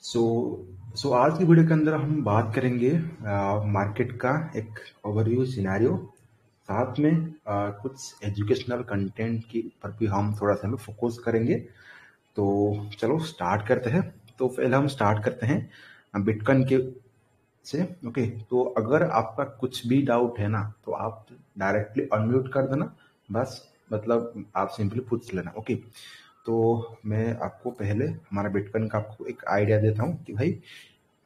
सो आज की वीडियो के अंदर हम बात करेंगे मार्केट का एक ओवरव्यू सिनेरियो। साथ में कुछ एजुकेशनल कंटेंट के ऊपर भी हम थोड़ा सा फोकस करेंगे। तो चलो स्टार्ट करते हैं। तो पहले हम स्टार्ट करते हैं बिटकॉइन के से। ओके, तो अगर आपका कुछ भी डाउट है ना तो आप डायरेक्टली अनम्यूट कर देना। बस मतलब आप सिंपली पूछ लेना। ओके, तो मैं आपको पहले हमारा बिटकॉइन का आपको एक आइडिया देता हूँ कि भाई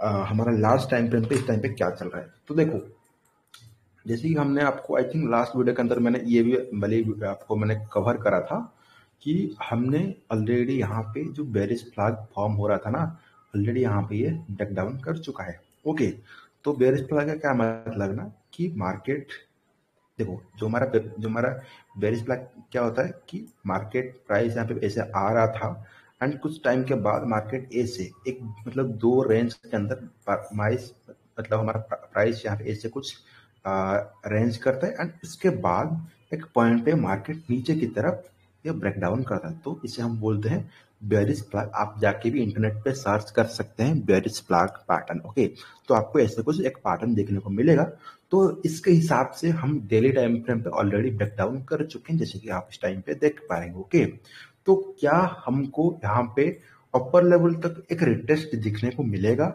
हमारा लास्ट टाइम फ्रेम पे इस टाइम पे क्या चल रहा है। तो देखो, जैसे कि हमने आपको आई थिंक लास्ट वीडियो के अंदर मैंने ये भी भले ही आपको मैंने कवर करा था कि हमने ऑलरेडी यहाँ पे जो बेरिश फ्लैग फॉर्म हो रहा था ना, ऑलरेडी यहाँ पे ये ब्रेक डाउन कर चुका है। ओके, तो बेरिश फ्लैग का क्या मतलब ना कि मार्केट, देखो जो हमारा बेरिश फ्लैग क्या होता है कि मार्केट प्राइस यहाँ पे ऐसे आ रहा था एंड कुछ टाइम के बाद मार्केट ए से एक मतलब दो रेंज के अंदर प्राइस, मतलब हमारा प्राइस यहाँ पे ए से कुछ रेंज करता है एंड इसके बाद एक पॉइंट पे मार्केट नीचे की तरफ ये ब्रेक डाउन करता है। तो इसे हम बोलते हैं बेरिश फ्लैग। आप जाके भी इंटरनेट पे सर्च कर सकते हैं बेरिश फ्लैग पैटर्न। ओके, तो आपको ऐसे कुछ एक पैटर्न देखने को मिलेगा। तो इसके हिसाब से हम डेली टाइम फ्रेम पे ऑलरेडी ब्रेक डाउन कर चुके हैं, जैसे कि आप इस टाइम पे देख पाएंगे। ओके, तो क्या हमको यहाँ पे अपर लेवल तक एक रिटेस्ट दिखने को मिलेगा?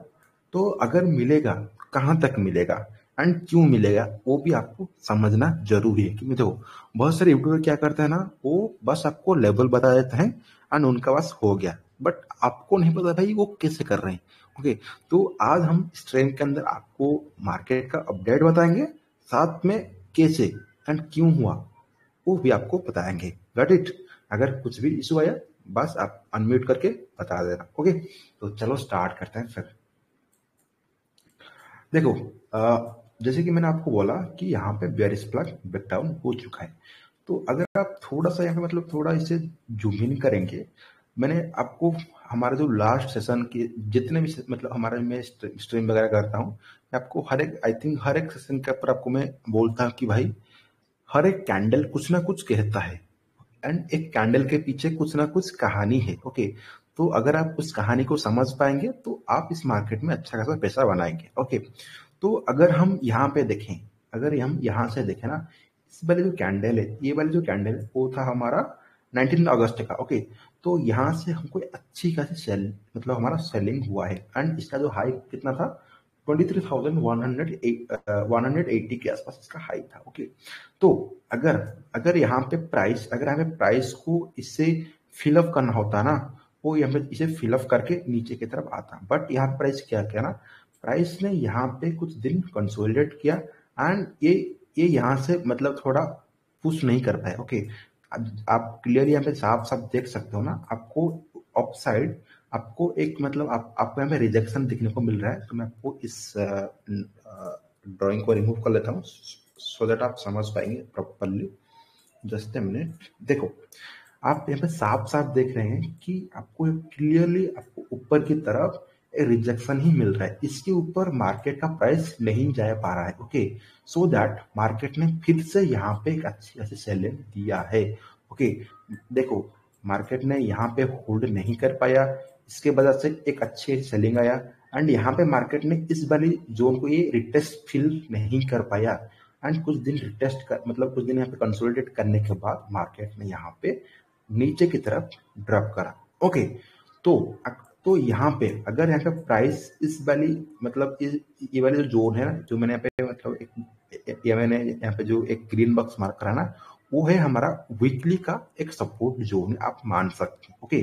तो अगर मिलेगा, कहाँ तक मिलेगा एंड क्यों मिलेगा वो भी आपको समझना जरूरी है। क्योंकि देखो, बहुत सारे यूट्यूबर क्या करते हैं ना, वो बस आपको लेवल बता देते हैं एंड उनका बस हो गया, बट आपको नहीं पता भाई वो कैसे कर रहे हैं। ओके, तो आज हम इस ट्रेन के अंदर आपको मार्केट का अपडेट बताएंगे, साथ में कैसे एंड क्यों हुआ वो भी आपको बताएंगे। Got it? अगर कुछ भी इशू आया बस आप अनम्यूट करके बता देना। ओके, तो चलो स्टार्ट करते हैं फिर। देखो, जैसे कि मैंने आपको बोला कि यहाँ पे बेरिश फ्लैग ब्रेक डाउन हो चुका है। तो अगर आप थोड़ा सा यहाँ पे मतलब थोड़ा इसे जूम इन करेंगे, मैंने आपको हमारा जो लास्ट सेशन के जितने भी मतलब हमारे मैं स्ट्रीम वगैरह करता हूँ, मैं आपको हर एक आई थिंक हर एक सेशन के ऊपर आपको मैं बोलता हूँ कि भाई हर एक कैंडल कुछ ना कुछ कहता है एंड एक कैंडल के पीछे कुछ ना कुछ कहानी है। ओके, तो अगर आप उस कहानी को समझ पाएंगे तो आप इस मार्केट में अच्छा खासा पैसा बनाएंगे। ओके, तो अगर हम यहाँ पे देखें, अगर हम यहाँ से देखें ना, इस वाले जो कैंडल है, ये वाले जो कैंडल है वो था हमारा 19 अगस्त का। ओके, तो यहाँ से हमको अच्छी खासी सेल मतलब हमारा सेलिंग हुआ है एंड इसका जो हाई कितना था, 23,180 के आसपास इसका हाई था। ओके, तो अगर अगर यहाँ पे प्राइस, अगर हमें प्राइस को इससे फिलअप करना होता ना, वो यहाँ पे इसे फिलअप करके नीचे की तरफ आता, बट यहाँ प्राइस क्या किया ना, प्राइस ने यहाँ पे कुछ दिन कंसोलिडेट किया एंड ये यहाँ से मतलब थोड़ा पुश नहीं कर पाए। ओके, आप क्लियरली यहाँ पे साफ साफ देख सकते हो ना, आपको अप साइड आपको एक मतलब आपको यहाँ पे रिजेक्शन दिखने को मिल रहा है। तो मैं आपको इस ड्राइंग को रिमूव कर लेता हूँ सो दैट आप समझ पाएंगे प्रॉपरली। Just a minute. देखो, आप यहाँ पे साफ साफ देख रहे हैं कि आपको क्लियरली आपको ऊपर की तरफ रिजेक्शन ही मिल रहा है, इसके ऊपर मार्केट का प्राइस नहीं जा पा रहा है। ओके, सो दैट मार्केट ने फिर से यहाँ पे एक अच्छी खासी सेलिंग दिया है। ओके, देखो मार्केट ने यहाँ पे होल्ड नहीं कर पाया, इसके वजह से एक अच्छी सेलिंग आया एंड यहाँ पे मार्केट ने इस वाली जोन को ये रिटेस्ट फिल नहीं कर पाया एंड कुछ दिन रिटेस्ट कर मतलब कुछ दिन यहाँ पे कंसोलिडेट करने के बाद मार्केट ने यहाँ पे नीचे की तरफ ड्रॉप करा। ओके, तो यहाँ पे अगर यहाँ पे प्राइस इस वाली मतलब ये वाली जो जोन है ना, जो मैंने यहाँ पे मतलब ये मैंने यहाँ पे जो एक ग्रीन बॉक्स मार्क करा ना, वो है हमारा वीकली का एक सपोर्ट जोन, आप मान सकते हैं। ओके,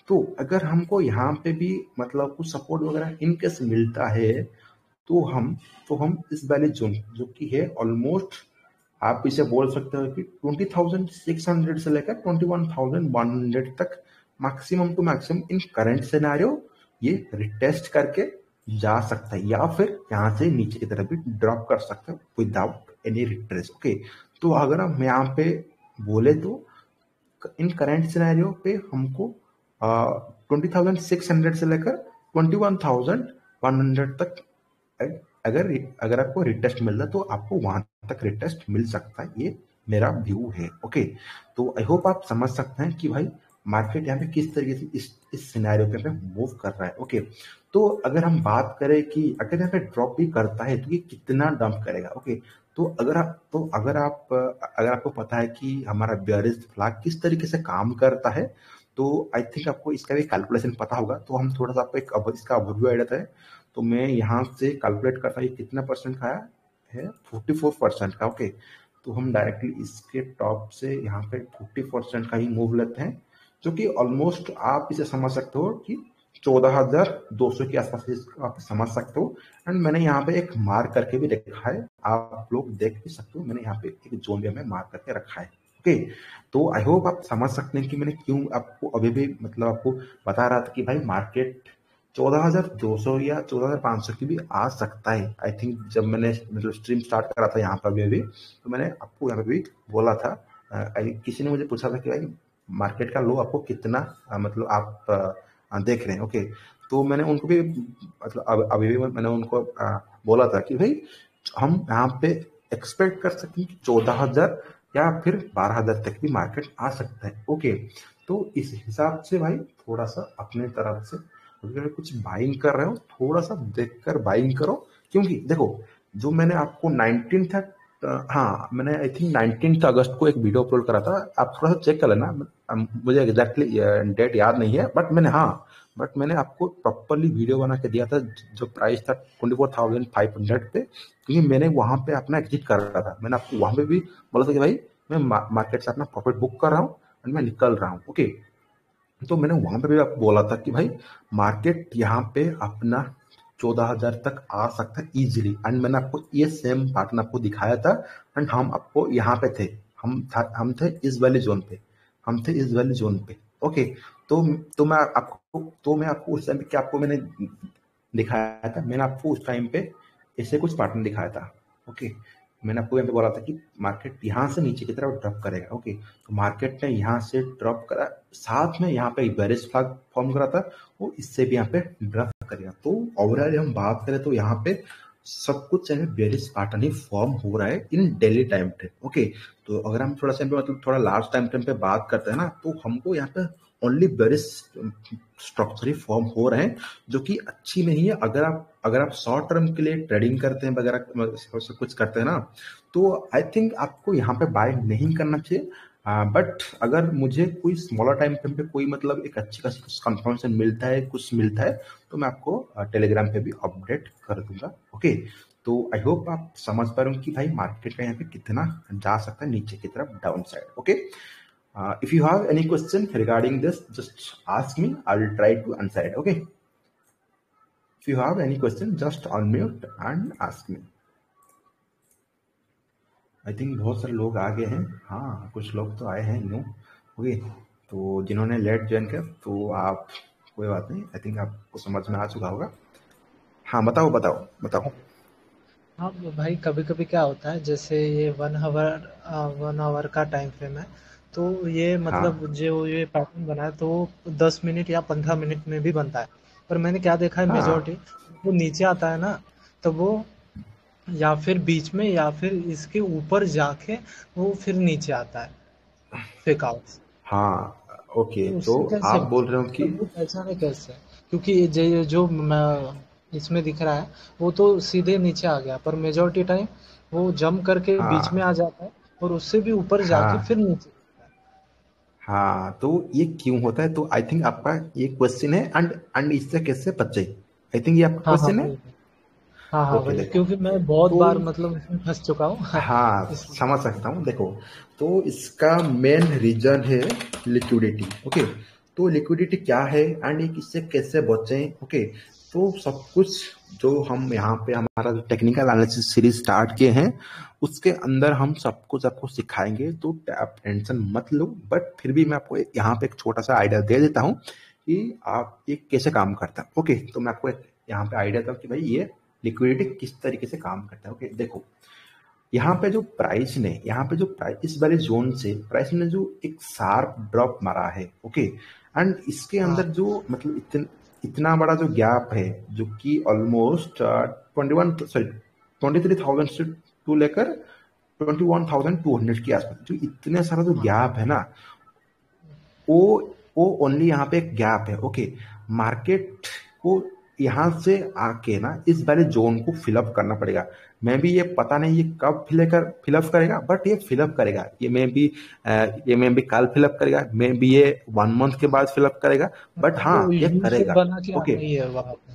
तो अगर हमको यहाँ पे भी मतलब कुछ सपोर्ट वगैरह इनकेस मिलता है तो हम इस वाले जोन जो कि है ऑलमोस्ट, आप इसे बोल सकते हो कि 20,600 से लेकर 21,100 तक maximum to maximum in current scenario ये रिटेस्ट करके जा सकता है, या फिर यहाँ से नीचे की तरफ भी ड्रॉप कर सकते हो विदाउट एनी रिट्रेस। ओके, तो अगर हम यहाँ पे बोले तो इन करंट सिनेरियो पे हमको 20,600 से लेकर 21,100 तक अगर अगर आपको रिटेस्ट मिल रहा है तो आपको वहां तक रिटेस्ट मिल सकता है, ये मेरा व्यू है। ओके, तो आई होप आप समझ सकते हैं कि भाई मार्केट यहाँ पे किस तरीके से इस सिनेरियो पे पे मूव कर रहा है। ओके, तो अगर हम बात करें कि अगर यहाँ पे ड्रॉप भी करता है तो ये कितना डंप करेगा। ओके, तो अगर आपको पता है कि हमारा बेयरिश फ्लैग किस तरीके से काम करता है, तो आई थिंक आपको इसका भी कैलकुलेशन पता होगा। तो हम थोड़ा सा आपको इसका ओवरव्यू आ जाता है। तो मैं यहाँ से कैलकुलेट करता हूँ ये कितना परसेंट खाया है, 44% का। ओके, तो हम डायरेक्टली इसके टॉप से यहाँ पे 40% का ही मूव लेते हैं, जो कि ऑलमोस्ट आप इसे समझ सकते हो कि 14,200 के आसपास इसको आप समझ सकते हो। एंड मैंने यहाँ पे एक मार्क करके भी रखा है, आप लोग देख भी सकते हो, मैंने यहाँ पे एक जोन भी हमें मार्क करके रखा है। ओके, तो आई होप आप समझ सकते हैं कि मैंने क्यों आपको अभी भी मतलब आपको बता रहा था कि भाई मार्केट 14,200 या 14,500 की भी आ सकता है। आई थिंक जब मैंने मतलब स्ट्रीम स्टार्ट करा था यहाँ पर भी, तो मैंने आपको यहाँ पे भी बोला था। किसी ने मुझे पूछा था कि भाई मार्केट का लो आपको कितना मतलब आप देख रहे हैं। ओके, तो मैंने उनको भी मतलब अभी भी मैंने उनको बोला था कि भाई हम यहाँ पे एक्सपेक्ट कर सकते हैं कि 14,000 या फिर 12,000 तक भी मार्केट आ सकता है। ओके, तो इस हिसाब से भाई थोड़ा सा अपने तरफ से अगर कुछ बाइंग कर रहे हो थोड़ा सा देखकर बाइंग करो, क्योंकि देखो जो मैंने आपको 19 था, हाँ मैंने आई थिंक 19 अगस्त को एक वीडियो अपलोड करा था, आप थोड़ा सा चेक कर लेना। मुझे एग्जैक्टली डेट याद नहीं है, बट मैंने आपको प्रॉपरली वीडियो बना के दिया था। जो प्राइस था 24,500 पे, क्योंकि मैंने वहां पे अपना एग्जिट कर रहा था। मैंने आपको वहां पे भी बोला था कि भाई मैं मार्केट से अपना प्रॉफिट बुक कर रहा हूँ और मैं निकल रहा हूँ। ओके, तो मैंने वहां पे भी आपको बोला था कि भाई मार्केट यहाँ पे अपना 14,000 तक आ सकता है इजीली। एंड मैंने आपको ये सेम पैटर्न आपको दिखाया था। एंड हम आपको यहाँ पे थे, हम थे इस वाले जोन पे, ओके, तो मैं आपको उस टाइम पे क्या आपको मैंने दिखाया था, मैंने आपको उस टाइम पे ऐसे कुछ पैटर्न दिखाया था। ओके, मैंने आपको यहाँ पे बोला था कि मार्केट यहाँ से नीचे की तरफ ड्रॉप करेगा। ओके, तो मार्केट ने यहाँ से ड्रॉप करा, साथ में यहाँ पे बेरिश फ्लैग फॉर्म करा था, वो इससे भी यहाँ पे ड्रॉप करेगा। तो ओवरऑल हम बात करें तो यहाँ पे सब कुछ बेरिश पैटर्न ही फॉर्म हो रहा है इन डेली टाइम पे। ओके, तो अगर हम थोड़ा सा मतलब थोड़ा लार्ज टाइम फ्रेम पे बात करते हैं ना, तो हमको यहाँ पे ओनली बेरिश स्ट्रक्चर ही फॉर्म हो रहे हैं, जो कि अच्छी नहीं है। अगर आप शॉर्ट टर्म के लिए ट्रेडिंग करते हैं वगैरह सब कुछ करते हैं ना, तो आई थिंक आपको यहाँ पे बाय नहीं करना चाहिए। बट अगर मुझे कोई स्मॉलर टाइम फ्रेम पे कोई मतलब एक अच्छी खासी कुछ कंफर्मेशन मिलता है, कुछ मिलता है, तो मैं आपको टेलीग्राम पे भी अपडेट कर दूंगा। ओके, तो आई होप आप समझ पा रहे हो कि भाई मार्केट का यहाँ पे कितना जा सकता है नीचे की तरफ down side. Okay, if you have any question regarding this, just ask me, I will try to answer it। Okay, if you have any question just unmute and ask me। I think बहुत सारे लोग आ गए हैं, हाँ कुछ लोग तो आए हैं न्यू। ओके, तो जिन्होंने लेट ज्वाइन किया तो आप कोई बात नहीं, आई थिंक आपको समझ में आ चुका होगा। हाँ बताओ बताओ बताओ। हाँ भाई, कभी कभी क्या होता है, जैसे ये 1 आवर का टाइम फ्रेम है। तो ये मतलब हाँ जो ये पैटर्न बना है तो वो 10 मिनट या 15 मिनट में भी बनता है। पर मैंने क्या देखा है, हाँ मेजोरिटी वो नीचे आता है ना, तो वो या फिर बीच में या फिर इसके ऊपर जाके वो फिर नीचे आता है फेक आउट। हाँ। ओके, तो तो उससे कैसे आप बोल रहे हो कि मतलब वो पहचाने कैसे? क्योंकि ये जो मैं इसमें दिख रहा है वो तो सीधे नीचे आ गया, पर मेजोरिटी टाइम वो जंप करके बीच में हाँ आ जाता है और उससे भी ऊपर जाके फिर हाँ नीचे आता है। हाँ, तो ये क्यों होता है, तो आई थिंक आपका ये क्वेश्चन है। एंड इससे कैसे बचे, आई थिंक ये आपका हाँ हाँ क्वेश्चन है। वही। हाँ हाँ ओके वही, देखो, क्योंकि मैं बहुत तो बार मतलब इसमें फंस चुका हूँ हाँ इसलिए। समझ सकता हूँ। देखो, तो इसका मेन रीजन है लिक्विडिटी। ओके, तो लिक्विडिटी क्या है एंड ये किससे कैसे बचें। ओके, तो सब कुछ जो हम यहाँ पे हमारा जो टेक्निकल एनालिसिस सीरीज स्टार्ट किए हैं, उसके अंदर हम सब कुछ आपको सिखाएंगे, तो आप टेंशन मत लो। बट फिर भी मैं आपको यहाँ पे एक छोटा सा आइडिया दे देता हूँ कि आप ये कैसे काम करता है। ओके, तो मैं आपको एक यहाँ पे आइडिया था कि भाई ये लिक्विडिटी किस तरीके से काम करता है। ओके देखो, यहाँ पे जो प्राइस इस वाले जोन से प्राइस ने जो एक शार्प ड्रॉप मारा है। ओके, एंड इसके हाँ अंदर जो मतलब इतना बड़ा जो गैप है, जो कि ऑलमोस्ट 23,000 से टू लेकर 21,200 के आसपास, जो इतने सारा जो हाँ गैप है ना, वो वो ओनली यहाँ पे एक गैप है। ओके, मार्केट को यहाँ से आके ना इस वाले जोन को फिलअप करना पड़ेगा। मैं भी ये पता नहीं ये कब फिलअप करेगा, बट ये फिलअप करेगा। ये मैं भी कल फिलअप करेगा, मैं भी ये 1 मंथ के बाद फिलअप करेगा, बट मतलब वो हाँ ये यू शेप करेगा। बना के ओके, आना ही है वहां पे।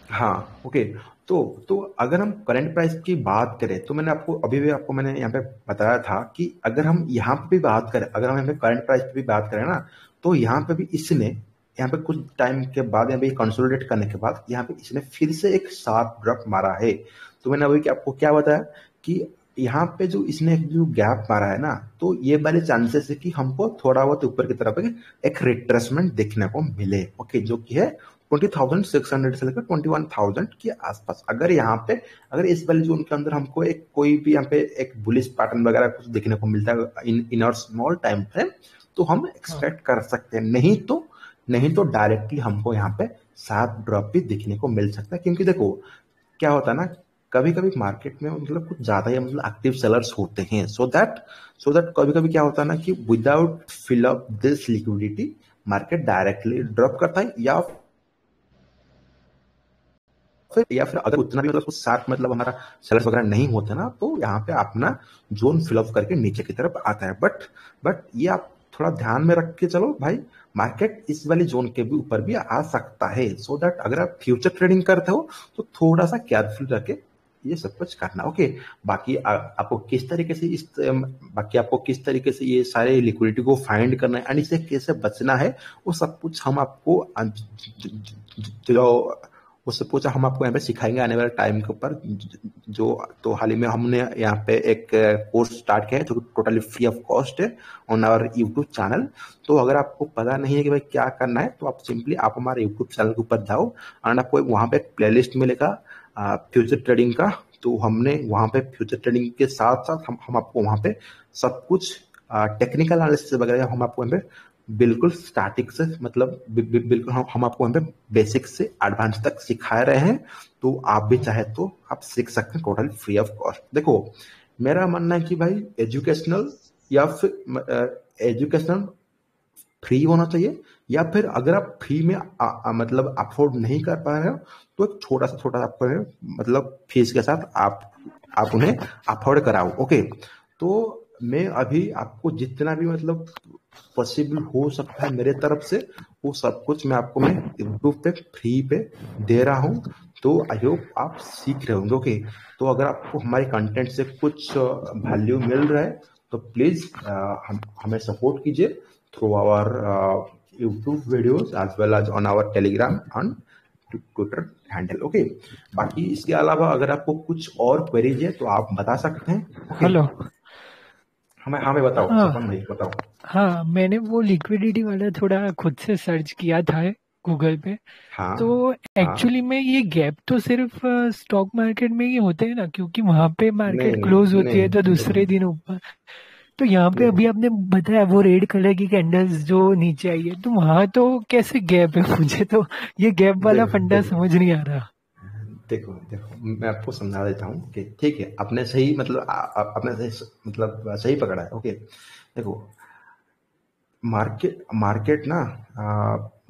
हाँ ओके। तो अगर हम करंट प्राइस की बात करें तो मैंने आपको अभी भी आपको मैंने यहाँ पे बताया था कि अगर हम यहाँ पे भी बात करें, अगर हम यहाँ पे करंट प्राइस पे भी बात करें ना, तो यहाँ पे भी इसने यहाँ पे कुछ टाइम के बाद यहाँ पे कंसोलिडेट करने के बाद यहाँ पे इसने फिर से एक शार्प ड्रॉप मारा है। तो मैंने अभी आपको क्या बताया कि यहाँ पे जो इसने जो गैप मारा है ना, तो ये वाले चांसेस है कि हमको थोड़ा बहुत ऊपर की तरफ एक रिट्रेसमेंट देखने को मिले। ओके, जो कि है 20,600 से लेकर 21,000 के आसपास। अगर यहाँ पे अगर इस वाले जोन के अंदर हमको एक कोई भी यहाँ पे एक बुलिश पैटर्न वगैरह कुछ देखने को मिलता है इन और स्मॉल टाइम फ्रेम, तो हम हाँ एक्सपेक्ट कर सकते हैं। नहीं तो डायरेक्टली हमको यहाँ पे शार्प ड्रॉप भी देखने को मिल सकता है। क्योंकि देखो क्या होता है ना, कभी कभी मार्केट में मतलब कुछ ज्यादा ही मतलब एक्टिव सेलर्स होते हैं, सो दैट कभी कभी क्या होता है ना कि without fill up this liquidity market directly drop करता है, या फिर अगर उतना भी मतलब कुछ साथ मतलब हमारा सेलर्स वगैरह नहीं होता ना, तो यहाँ पे अपना जोन फिलअप करके नीचे की तरफ आता है। बट ये आप थोड़ा ध्यान में रख के चलो भाई, मार्केट इस वाली जोन के भी ऊपर भी आ सकता है। सो दैट अगर आप फ्यूचर ट्रेडिंग करते हो तो थोड़ा सा केयरफुल रखे ये सब कुछ करना। ओके, बाकी बाकी आपको किस तरीके से ये सारे लिक्विडिटी को फाइंड करना है एंड इसे कैसे बचना है, वो सब कुछ हम आपको जो उससे पूछा हम आपको यहाँ पे सिखाएंगे आने वाले टाइम के ऊपर। जो तो हाल ही में हमने यहाँ पे एक कोर्स स्टार्ट किया है जो टोटली फ्री ऑफ कॉस्ट है ऑन आवर यूट्यूब चैनल। तो अगर आपको पता नहीं है कि भाई क्या करना है, तो आप सिंपली आप हमारे यूट्यूब चैनल के ऊपर जाओ एंड आपको वहाँ पे एक प्लेलिस्ट मिलेगा फ्यूचर ट्रेडिंग का। तो हमने वहाँ पे फ्यूचर ट्रेडिंग के साथ साथ हम आपको वहाँ पे सब कुछ टेक्निकल एनालिसिस वगैरह हम आपको यहाँ पे बिल्कुल स्टैटिक से मतलब बिल्कुल हम आपको यहाँ पे बेसिक से एडवांस तक सिखा रहे हैं। तो आप भी चाहे तो आप सीख सकते हैं टोटल फ्री ऑफ कॉस्ट। देखो मेरा मानना है कि भाई एजुकेशनल या फिर एजुकेशनल फ्री होना चाहिए, या फिर अगर आप फ्री में मतलब अफोर्ड नहीं कर पा रहे हो तो एक छोटा आपको है, मतलब फीस के साथ आप उन्हें अफोर्ड कराओ। ओके, तो मैं अभी आपको जितना भी मतलब पॉसिबल हो सकता है मेरे तरफ से वो सब कुछ मैं यूट्यूब पे फ्री पे दे रहा हूँ। तो आई होप आप सीख रहे होंगे। ओके, तो अगर आपको हमारे कंटेंट से कुछ वैल्यू मिल रहा है तो प्लीज हमें सपोर्ट कीजिए through our YouTube videos as well as on our Telegram and Twitter handle. Okay, बाकी इसके अलावा अगर आपको कुछ और क्वेरीज है तो आप बता सकते हैं। Okay, hello. हमें बताओ हाँ सपन भाई बताओ। हाँ, मैंने वो लिक्विडिटी वाला थोड़ा खुद से सर्च किया था गूगल पे। हाँ तो हाँ, एक्चुअली में ये गैप तो सिर्फ स्टॉक मार्केट में ही होते हैं ना, क्योंकि वहां पे नहीं मार्केट नहीं क्लोज होती है नहीं तो देखो दूसरे दिन ऊपर। तो यहाँ पे देखो अभी आपने बताया वो रेड कलर की कैंडल्स जो नीचे आई है, तो वहां तो कैसे गैप है? मुझे तो ये गैप वाला देखो फंडा देखो समझ नहीं आ रहा। देखो देखो मैं आपको समझा देता हूँ कि ठीक है, आपने सही मतलब आपने सही मतलब सही पकड़ा है। ओके, देखो मार्केट मार्केट ना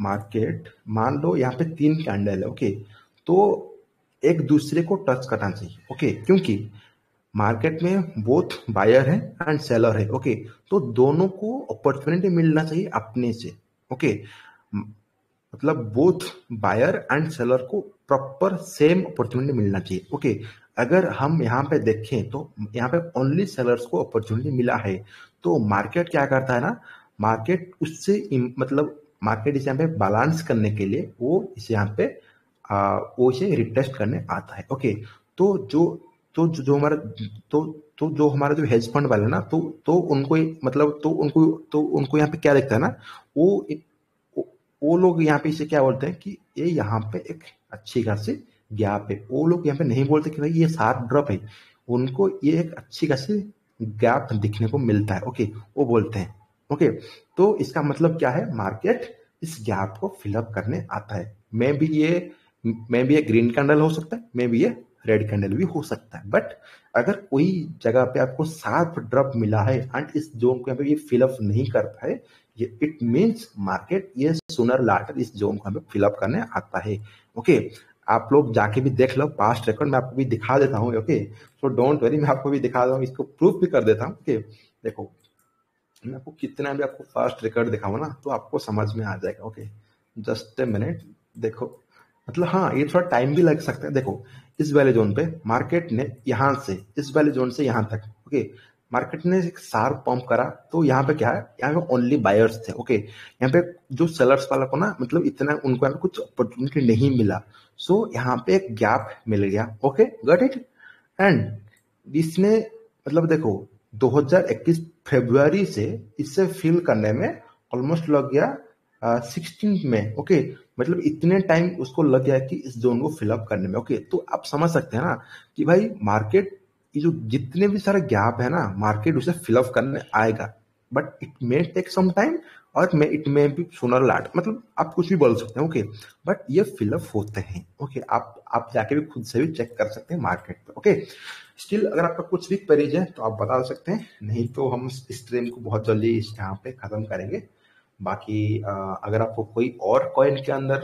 मार्केट मान लो यहाँ पे 3 कैंडल है। ओके, तो एक दूसरे को टच करना चाहिए। ओके, क्योंकि मार्केट में बोथ बायर है एंड सेलर है। ओके, तो दोनों को अपॉर्चुनिटी मिलना चाहिए अपने से। ओके, मतलब बोथ बायर एंड सेलर को प्रॉपर सेम अपॉर्चुनिटी मिलना चाहिए। ओके, अगर हम यहाँ पे देखें तो यहाँ पे ओनली सेलर्स को अपॉर्चुनिटी मिला है। तो मार्केट क्या करता है ना, मार्केट उससे मतलब मार्केट इसे यहाँ पे बैलेंस करने के लिए इसे यहाँ पे वो इसे रिटेस्ट करने आता है। ओके, तो जो तो जो हमारा तो जो हमारा जो हेज फंड वाले ना, तो उनको मतलब तो उनको यहाँ पे क्या दिखता है ना, वो वो लोग यहाँ पे इसे क्या बोलते हैं कि ये यहाँ पे एक अच्छी खासी गैप है। वो लोग यहाँ पे नहीं बोलते कि भाई ये शार्प ड्रॉप है, उनको ये एक अच्छी खासी गैप दिखने को मिलता है। ओके, वो बोलते हैं। ओके, तो इसका मतलब क्या है, मार्केट इस गैप को फिलअप करने आता है। मे भी ये ग्रीन कैंडल हो सकता है, मे भी ये रेड कैंडल भी हो सकता है। बट अगर कोई जगह पे आपको शार्प ड्रॉप मिला है एंड इस जोन को यहाँ पे ये फिलअप नहीं करता है, ये इट मीन्स मार्केट ये सूनर लाटर इस जोन को हमें फिलअप करने आता है। ओके, आप लोग जाके भी देख लो पास्ट रिकॉर्ड, मैं आपको भी दिखा देता हूँ। ओके, सो डोंट वरी, मैं आपको भी दिखा देता हूँ, इसको प्रूफ भी कर देता हूँ। ओके, देखो मैं आपको कितना भी आपको फास्ट रिकॉर्ड दिखाऊंगा ना तो आपको समझ में आ जाएगा। Okay, just a minute. देखो मतलब हाँ, ये थोड़ा टाइम भी लग सकता है। देखो इस वाले जोन पे मार्केट ने यहाँ से इस वाले जोन से यहाँ तक, ओके, मार्केट ने एक शार्प पंप करा, तो यहाँ पे क्या है, यहाँ पे ओनली बायर्स थे। ओके, यहाँ पे जो सेलर्स वाला को ना मतलब इतना उनको यहाँ पे कुछ अपॉर्चुनिटी नहीं मिला, सो यहाँ पे एक गैप मिल गया। Okay, got it. एंड इसने मतलब देखो 2021 फरवरी से इससे फिल करने में ऑलमोस्ट लग गया 16 में। ओके, मतलब इतने टाइम उसको लग गया कि इस जोन को फिलअप करने में। ओके, तो आप समझ सकते हैं ना कि भाई मार्केट ये जो जितने भी सारे गैप है ना, मार्केट उसे फिलअप करने आएगा, but it may take some time और may it may be sooner late, मतलब आप कुछ भी बोल सकते हैं। ओके, बट ये फिलअप होते हैं। ओके, आप जाके भी खुद से भी चेक कर सकते हैं मार्केट पे। ओके, स्टिल अगर आपका कुछ भी क्वेरीज है तो आप बता सकते हैं, नहीं तो हम इस स्ट्रीम को बहुत जल्दी इस यहाँ पे खत्म करेंगे। बाकी अगर आपको कोई और कॉइन के अंदर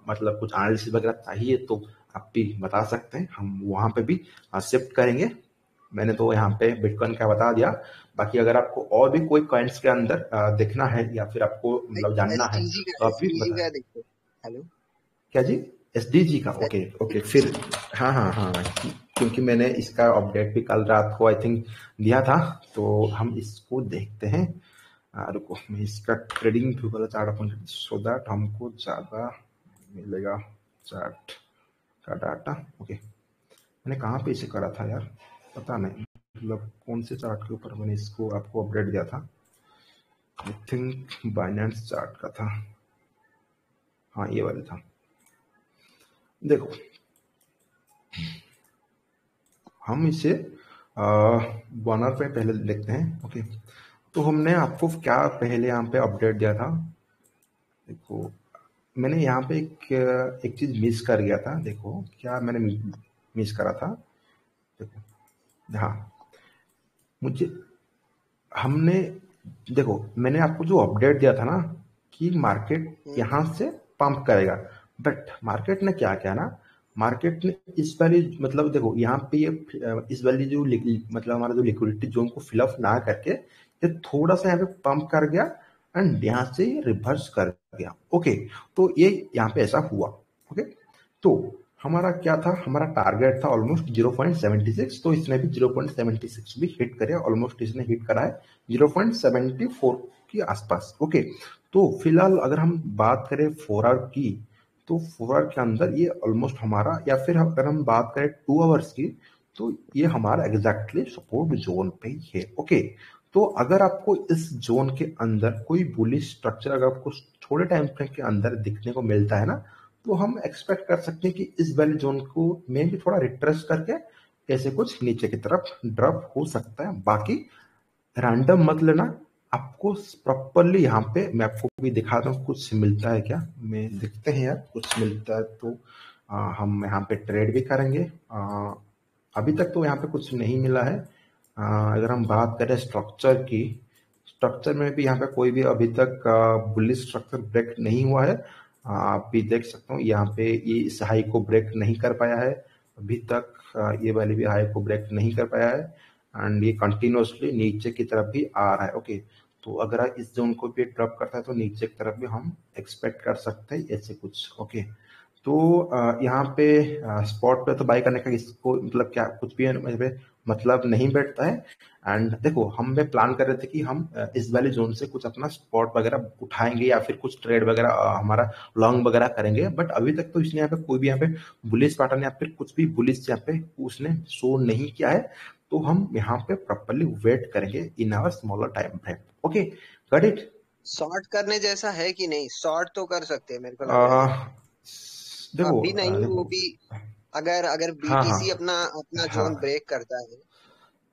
मतलब कुछ एनालिसिस वगैरह चाहिए तो आप भी बता सकते हैं, हम वहां पे भी शिफ्ट करेंगे। मैंने तो यहाँ पे बिटकॉइन का बता दिया, बाकी अगर आपको और भी कोई कॉइन्स के अंदर देखना है या फिर आपको मतलब जानना है तो आप भी बता। देखो, हेलो, क्या जी? एसडीजी का? ओके ओके, फिर हाँ हाँ हाँ, क्योंकि मैंने इसका अपडेट भी कल रात को आई थिंक दिया था, तो हम इसको देखते हैं। रुको, मैं इसका ट्रेडिंग व्यू वाला चार्ट अपन सो दैट हमको ज़्यादा मिलेगा चार्ट का डाटा। ओके, मैंने कहाँ पे इसे करा था यार, पता नहीं, मतलब कौन से चार्ट के ऊपर मैंने इसको आपको अपडेट दिया था। आई थिंक बाइनेंस चार्ट का था, हाँ ये वाले था। देखो हम इसे वनर पे पहले देखते हैं। ओके, तो हमने आपको क्या पहले यहाँ पे अपडेट दिया था। देखो मैंने यहाँ पे एक चीज मिस कर गया था। देखो क्या मैंने मिस करा था। देखो हाँ, मुझे हमने देखो मैंने आपको जो अपडेट दिया था ना कि मार्केट यहाँ से पंप करेगा, बट मार्केट ने क्या किया ना, मार्केट ने इस वाली मतलब देखो यहाँ पे ये इस वाली जो मतलब हमारा जो लिक्विडिटी जोन को फिलअप ना करके ये थोड़ा सा यहाँ पे पंप कर गया एंड यहाँ से रिवर्स कर गया। ओके, तो ये यहाँ पे ऐसा हुआ। ओके, तो हमारा क्या था, हमारा टारगेट था ऑलमोस्ट 0.76, तो इसने भी 0.76 भी हिट करे, ऑलमोस्ट इसने हिट करा है 0.74 के आसपास। ओके, तो फिलहाल अगर हम बात करें 4 आवर की, तो 4 आवर के अंदर ये ऑलमोस्ट हमारा, या फिर अगर हम बात करें 2 आवर्स की, तो ये हमारा एग्जैक्टली सपोर्ट जोन पे ही है। ओके, तो अगर आपको इस जोन के अंदर कोई बुलिश स्ट्रक्चर अगर आपको थोड़े टाइम फ्रेम के अंदर दिखने को मिलता है ना, तो हम एक्सपेक्ट कर सकते हैं कि इस वैल्यू जोन को में भी थोड़ा रिट्रेस करके ऐसे कुछ नीचे की तरफ ड्रॉप हो सकता है। बाकी रैंडम मत लेना, आपको प्रॉपरली यहाँ पे मैं आपको भी दिखाता हूँ कुछ मिलता है क्या। मैं देखते हैं यार, कुछ मिलता है तो हम यहाँ पे ट्रेड भी करेंगे। अभी तक तो यहाँ पे कुछ नहीं मिला है। अगर हम बात करें स्ट्रक्चर की, स्ट्रक्चर में भी यहाँ पे कोई भी अभी तक बुलिश स्ट्रक्चर ब्रेक नहीं हुआ है। आप भी देख सकते हो यहाँ पे ये इस हाई को ब्रेक नहीं कर पाया है अभी तक, ये वाली भी हाई को ब्रेक नहीं कर पाया है एंड ये कंटिन्यूसली नीचे की तरफ भी आ रहा है। ओके, तो अगर इस जोन को भी ड्रॉप करता है तो नीचे की तरफ भी हम एक्सपेक्ट कर सकते हैं ऐसे कुछ। ओके, तो यहाँ पे स्पॉट पे तो बाय करने का इसको मतलब क्या कुछ भी मतलब नहीं बैठता है। एंड देखो हम पे प्लान कर रहे थे कि हम इस वाले जोन से कुछ अपना स्पॉट वगैरह उठाएंगे या फिर कुछ ट्रेड वगैरह हमारा लॉन्ग वगैरह करेंगे, बट अभी तक तो इसने यहाँ पे कोई भी यहाँ पे बुलिश पैटर्न या फिर कुछ भी बुलिश यहाँ पे उसने शो नहीं किया है, तो हम यहाँ पे प्रॉपरली वेट करेंगे in our smaller time frame. Okay, got it. Short करने जैसा है कि नहीं? शॉर्ट तो कर सकते हैं मेरे को लग रहा है। देखो अभी नहीं, वो भी अगर हाँ बीटीसी हाँ अपना हाँ जोन ब्रेक करता है।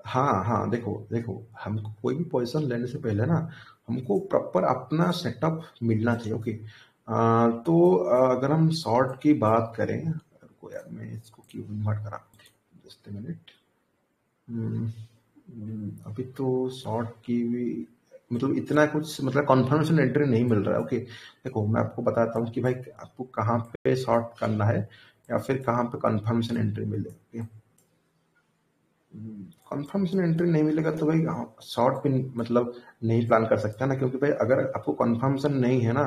हाँ हाँ, देखो देखो हमको कोई भी पोजीशन लेने से पहले ना हमको प्रॉपर अपना सेटअप मिलना चाहिए। ओके, तो अगर हम शॉर्ट की बात करें, रुको यार, मैं इसको क्यों इन्वर्ट करा, जस्ट ए मिनट। अभी तो शॉर्ट की भी मतलब इतना कुछ मतलब कन्फर्मेशन एंट्री नहीं मिल रहा है। ओके देखो मैं आपको बताता हूँ कि भाई आपको कहाँ पे शॉर्ट करना है या फिर कहाँ पे कन्फर्मेशन एंट्री मिले। कन्फर्मेशन एंट्री नहीं मिलेगा तो भाई शॉर्ट पे मतलब नहीं प्लान कर सकते ना, क्योंकि भाई अगर आपको कन्फर्मेशन नहीं है ना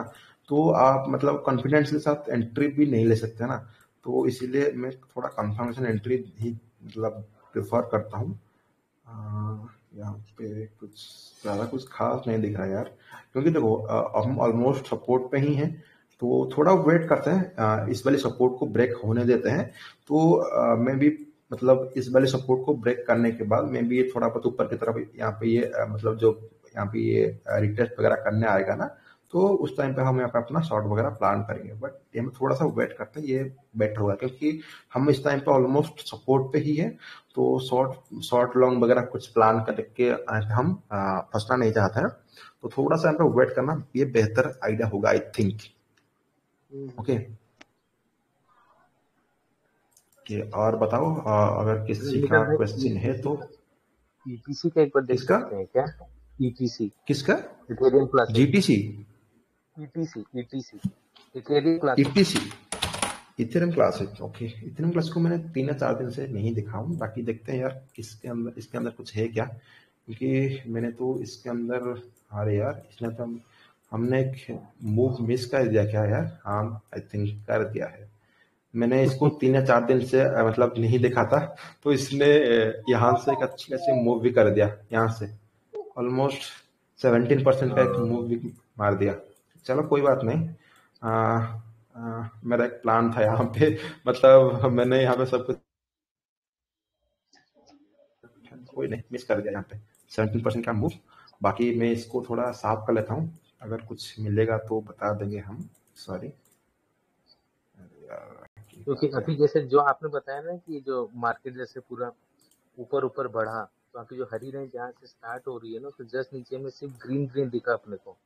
तो आप मतलब कॉन्फिडेंस के साथ एंट्री भी नहीं ले सकते ना। तो इसीलिए मैं थोड़ा कन्फर्मेशन एंट्री ही मतलब प्रेफर करता हूँ। यहाँ पे कुछ ज़्यादा कुछ खास नहीं दिख रहा यार, क्योंकि देखो हम ऑलमोस्ट सपोर्ट पे ही हैं, तो थोड़ा वेट करते हैं, इस वाले सपोर्ट को ब्रेक होने देते हैं। तो मैं भी मतलब इस वाले सपोर्ट को ब्रेक करने के बाद मैं भी ये थोड़ा बहुत ऊपर की तरफ यहाँ पे ये मतलब जो यहाँ पे ये रिटेस्ट वगैरह करने आएगा ना, तो उस टाइम पे हम यहाँ पे अपना शॉर्ट वगैरह प्लान करेंगे। बट ये हम थोड़ा सा वेट करते हैं, ये बेटर होगा क्योंकि हम इस टाइम पे ऑलमोस्ट सपोर्ट पे ही है। तो शॉर्ट लॉन्ग वगैरह कुछ प्लान करके हम फंसना नहीं चाहते हैं, तो थोड़ा सा यहाँ पे वेट करना ये बेहतर आइडिया होगा आई थिंक। ओके और बताओ अगर किसी का क्वेश्चन है तो। ईटीसी का एक बार देख किसका? सकते हैं क्या? ईटीसी किसका? Ethereum classic. GTC etc Ethereum classic. Etc Ethereum classic. Okay Ethereum classic को मैंने 3 या 4 दिन से नहीं दिखा हूँ, बाकी देखते हैं यार किसके अंदर इसके अंदर कुछ है क्या, क्योंकि मैंने तो इसके अंदर अरे यार इसने तो हमने एक मूव मिस कर दिया क्या यार? हाँ आई थिंक कर दिया है। मैंने इसको 3 या 4 दिन से मतलब नहीं देखा था, तो इसने यहाँ से एक अच्छी अच्छी मूव भी कर दिया, यहाँ से ऑलमोस्ट 17% का एक मूव भी मार दिया। चलो कोई बात नहीं। मेरा एक प्लान था यहाँ पे, मतलब मैंने यहाँ पे सब कुछ कोई नहीं मिस कर दिया यहाँ पे 17% का मूव। बाकी मैं इसको थोड़ा साफ कर लेता हूँ, अगर कुछ मिलेगा तो बता देंगे हम। सॉरी क्योंकि अभी जैसे जो आपने बताया ना कि जो मार्केट जैसे पूरा ऊपर बढ़ा, तो आपकी जो हरी रेंज जहाँ से स्टार्ट हो रही है ना, तो जस्ट नीचे में सिर्फ ग्रीन दिखा अपने को।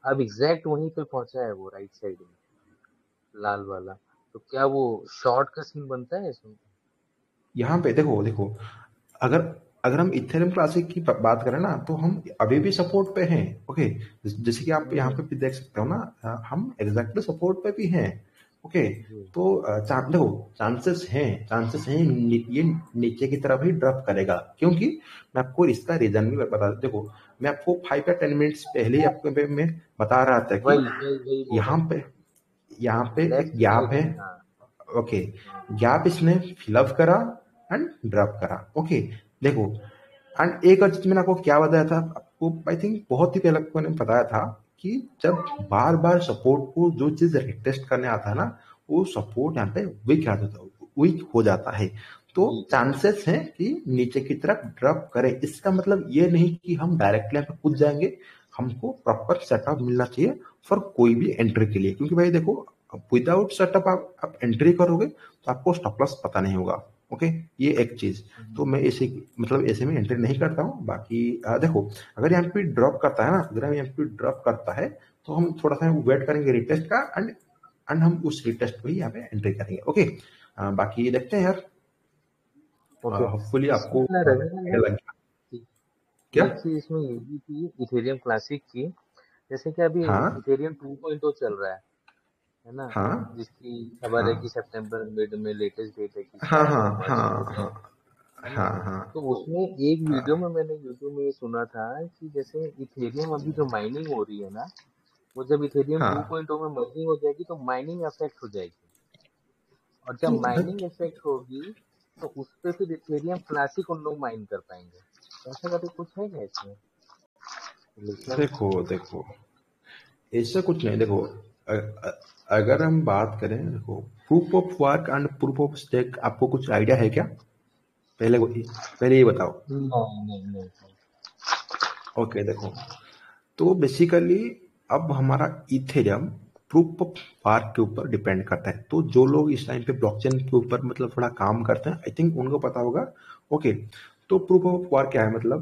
अब एग्जैक्ट वहीं पे पहुंचा है वो राइट साइड में लाल वाला, तो क्या वो शॉर्ट का सीन बनता है इसमें? यहाँ पे देखो अगर अगर हम इथेरियम क्लासिक की बात करें ना तो हम अभी भी सपोर्ट पे हैं। ओके जैसे कि आप यहाँ पे भी देख सकते हो ना, हम एग्जैक्टली सपोर्ट पे भी हैं। ओके तो देखो चांसेस हैं ये नीचे की तरफ ही ड्रॉप करेगा, क्योंकि मैं आपको इसका रीजन भी बता दूं। देखो मैं आपको 5 या 10 मिनट्स पहले ही आपको मैं बता रहा था कि यहाँ पे एक गैप है। ओके गैप इसने फिलअप करा एंड ड्रॉप करा। ओके देखो एंड एक और चीज मैंने आपको क्या बताया था, आपको आई थिंक बहुत ही पहले मैंने बताया था कि जब बार बार सपोर्ट को जो चीज रिटेस्ट करने आता है ना, वो सपोर्ट यहाँ पे वीक हो जाता है। तो चांसेस हैं कि नीचे की तरफ ड्रॉप करे। इसका मतलब ये नहीं कि हम डायरेक्टली यहाँ पे कूद जाएंगे, हमको प्रॉपर सेटअप मिलना चाहिए फॉर कोई भी एंट्री के लिए, क्योंकि भाई देखो विदाउट सेटअप आप एंट्री करोगे तो आपको स्टॉप लॉस पता नहीं होगा। ओके ये एक चीज, तो मैं ऐसे मतलब ऐसे में एंट्री नहीं करता हूँ। बाकी देखो अगर यहाँ पे ड्रॉप करता है ना, अगर यहाँ पे ड्रॉप करता है तो हम थोड़ा सा वेट करेंगे रिटेस्ट का एंड हम उस रिटेस्ट को ही यहाँ पे एंट्री करेंगे। ओके बाकी देखते हैं यार, होपफुली आपको क्या इसमें ये भी थी इथेरियम क्लासिक की, जैसे कि अभी इथेरियम 2.0 चल रहा है ना? हाँ जिसकी खबर है कि सितंबर मिड में लेटेस्ट डेट है कि हाँ। तो उसमें एक वीडियो में मैंने यूट्यूब में ये सुना था कि जैसे इथेरियम अभी जो माइनिंग हो रही है ना, वो जब इथेरियम 2.0 में माइनिंग हो जाएगी तो माइनिंग इफेक्ट हो जाएगी, और जब माइनिंग इफेक्ट होगी तो उस पे फिर इथेरियम क्लासिक उन लोग माइन कर पाएंगे। ऐसा करके कुछ है क्या इसमें? देखो ऐसा कुछ नहीं। देखो अगर हम बात करें, देखो proof of work and proof of stake, आपको कुछ आइडिया है क्या? पहले ये बताओ। नहीं। ओके देखो तो बेसिकली अब हमारा इथेरियम प्रूफ ऑफ वर्क के ऊपर डिपेंड करता है। तो जो लोग इस टाइम पे ब्लॉकचेन के ऊपर मतलब थोड़ा काम करते हैं, आई थिंक उनको पता होगा। ओके तो प्रूफ ऑफ वर्क क्या है? मतलब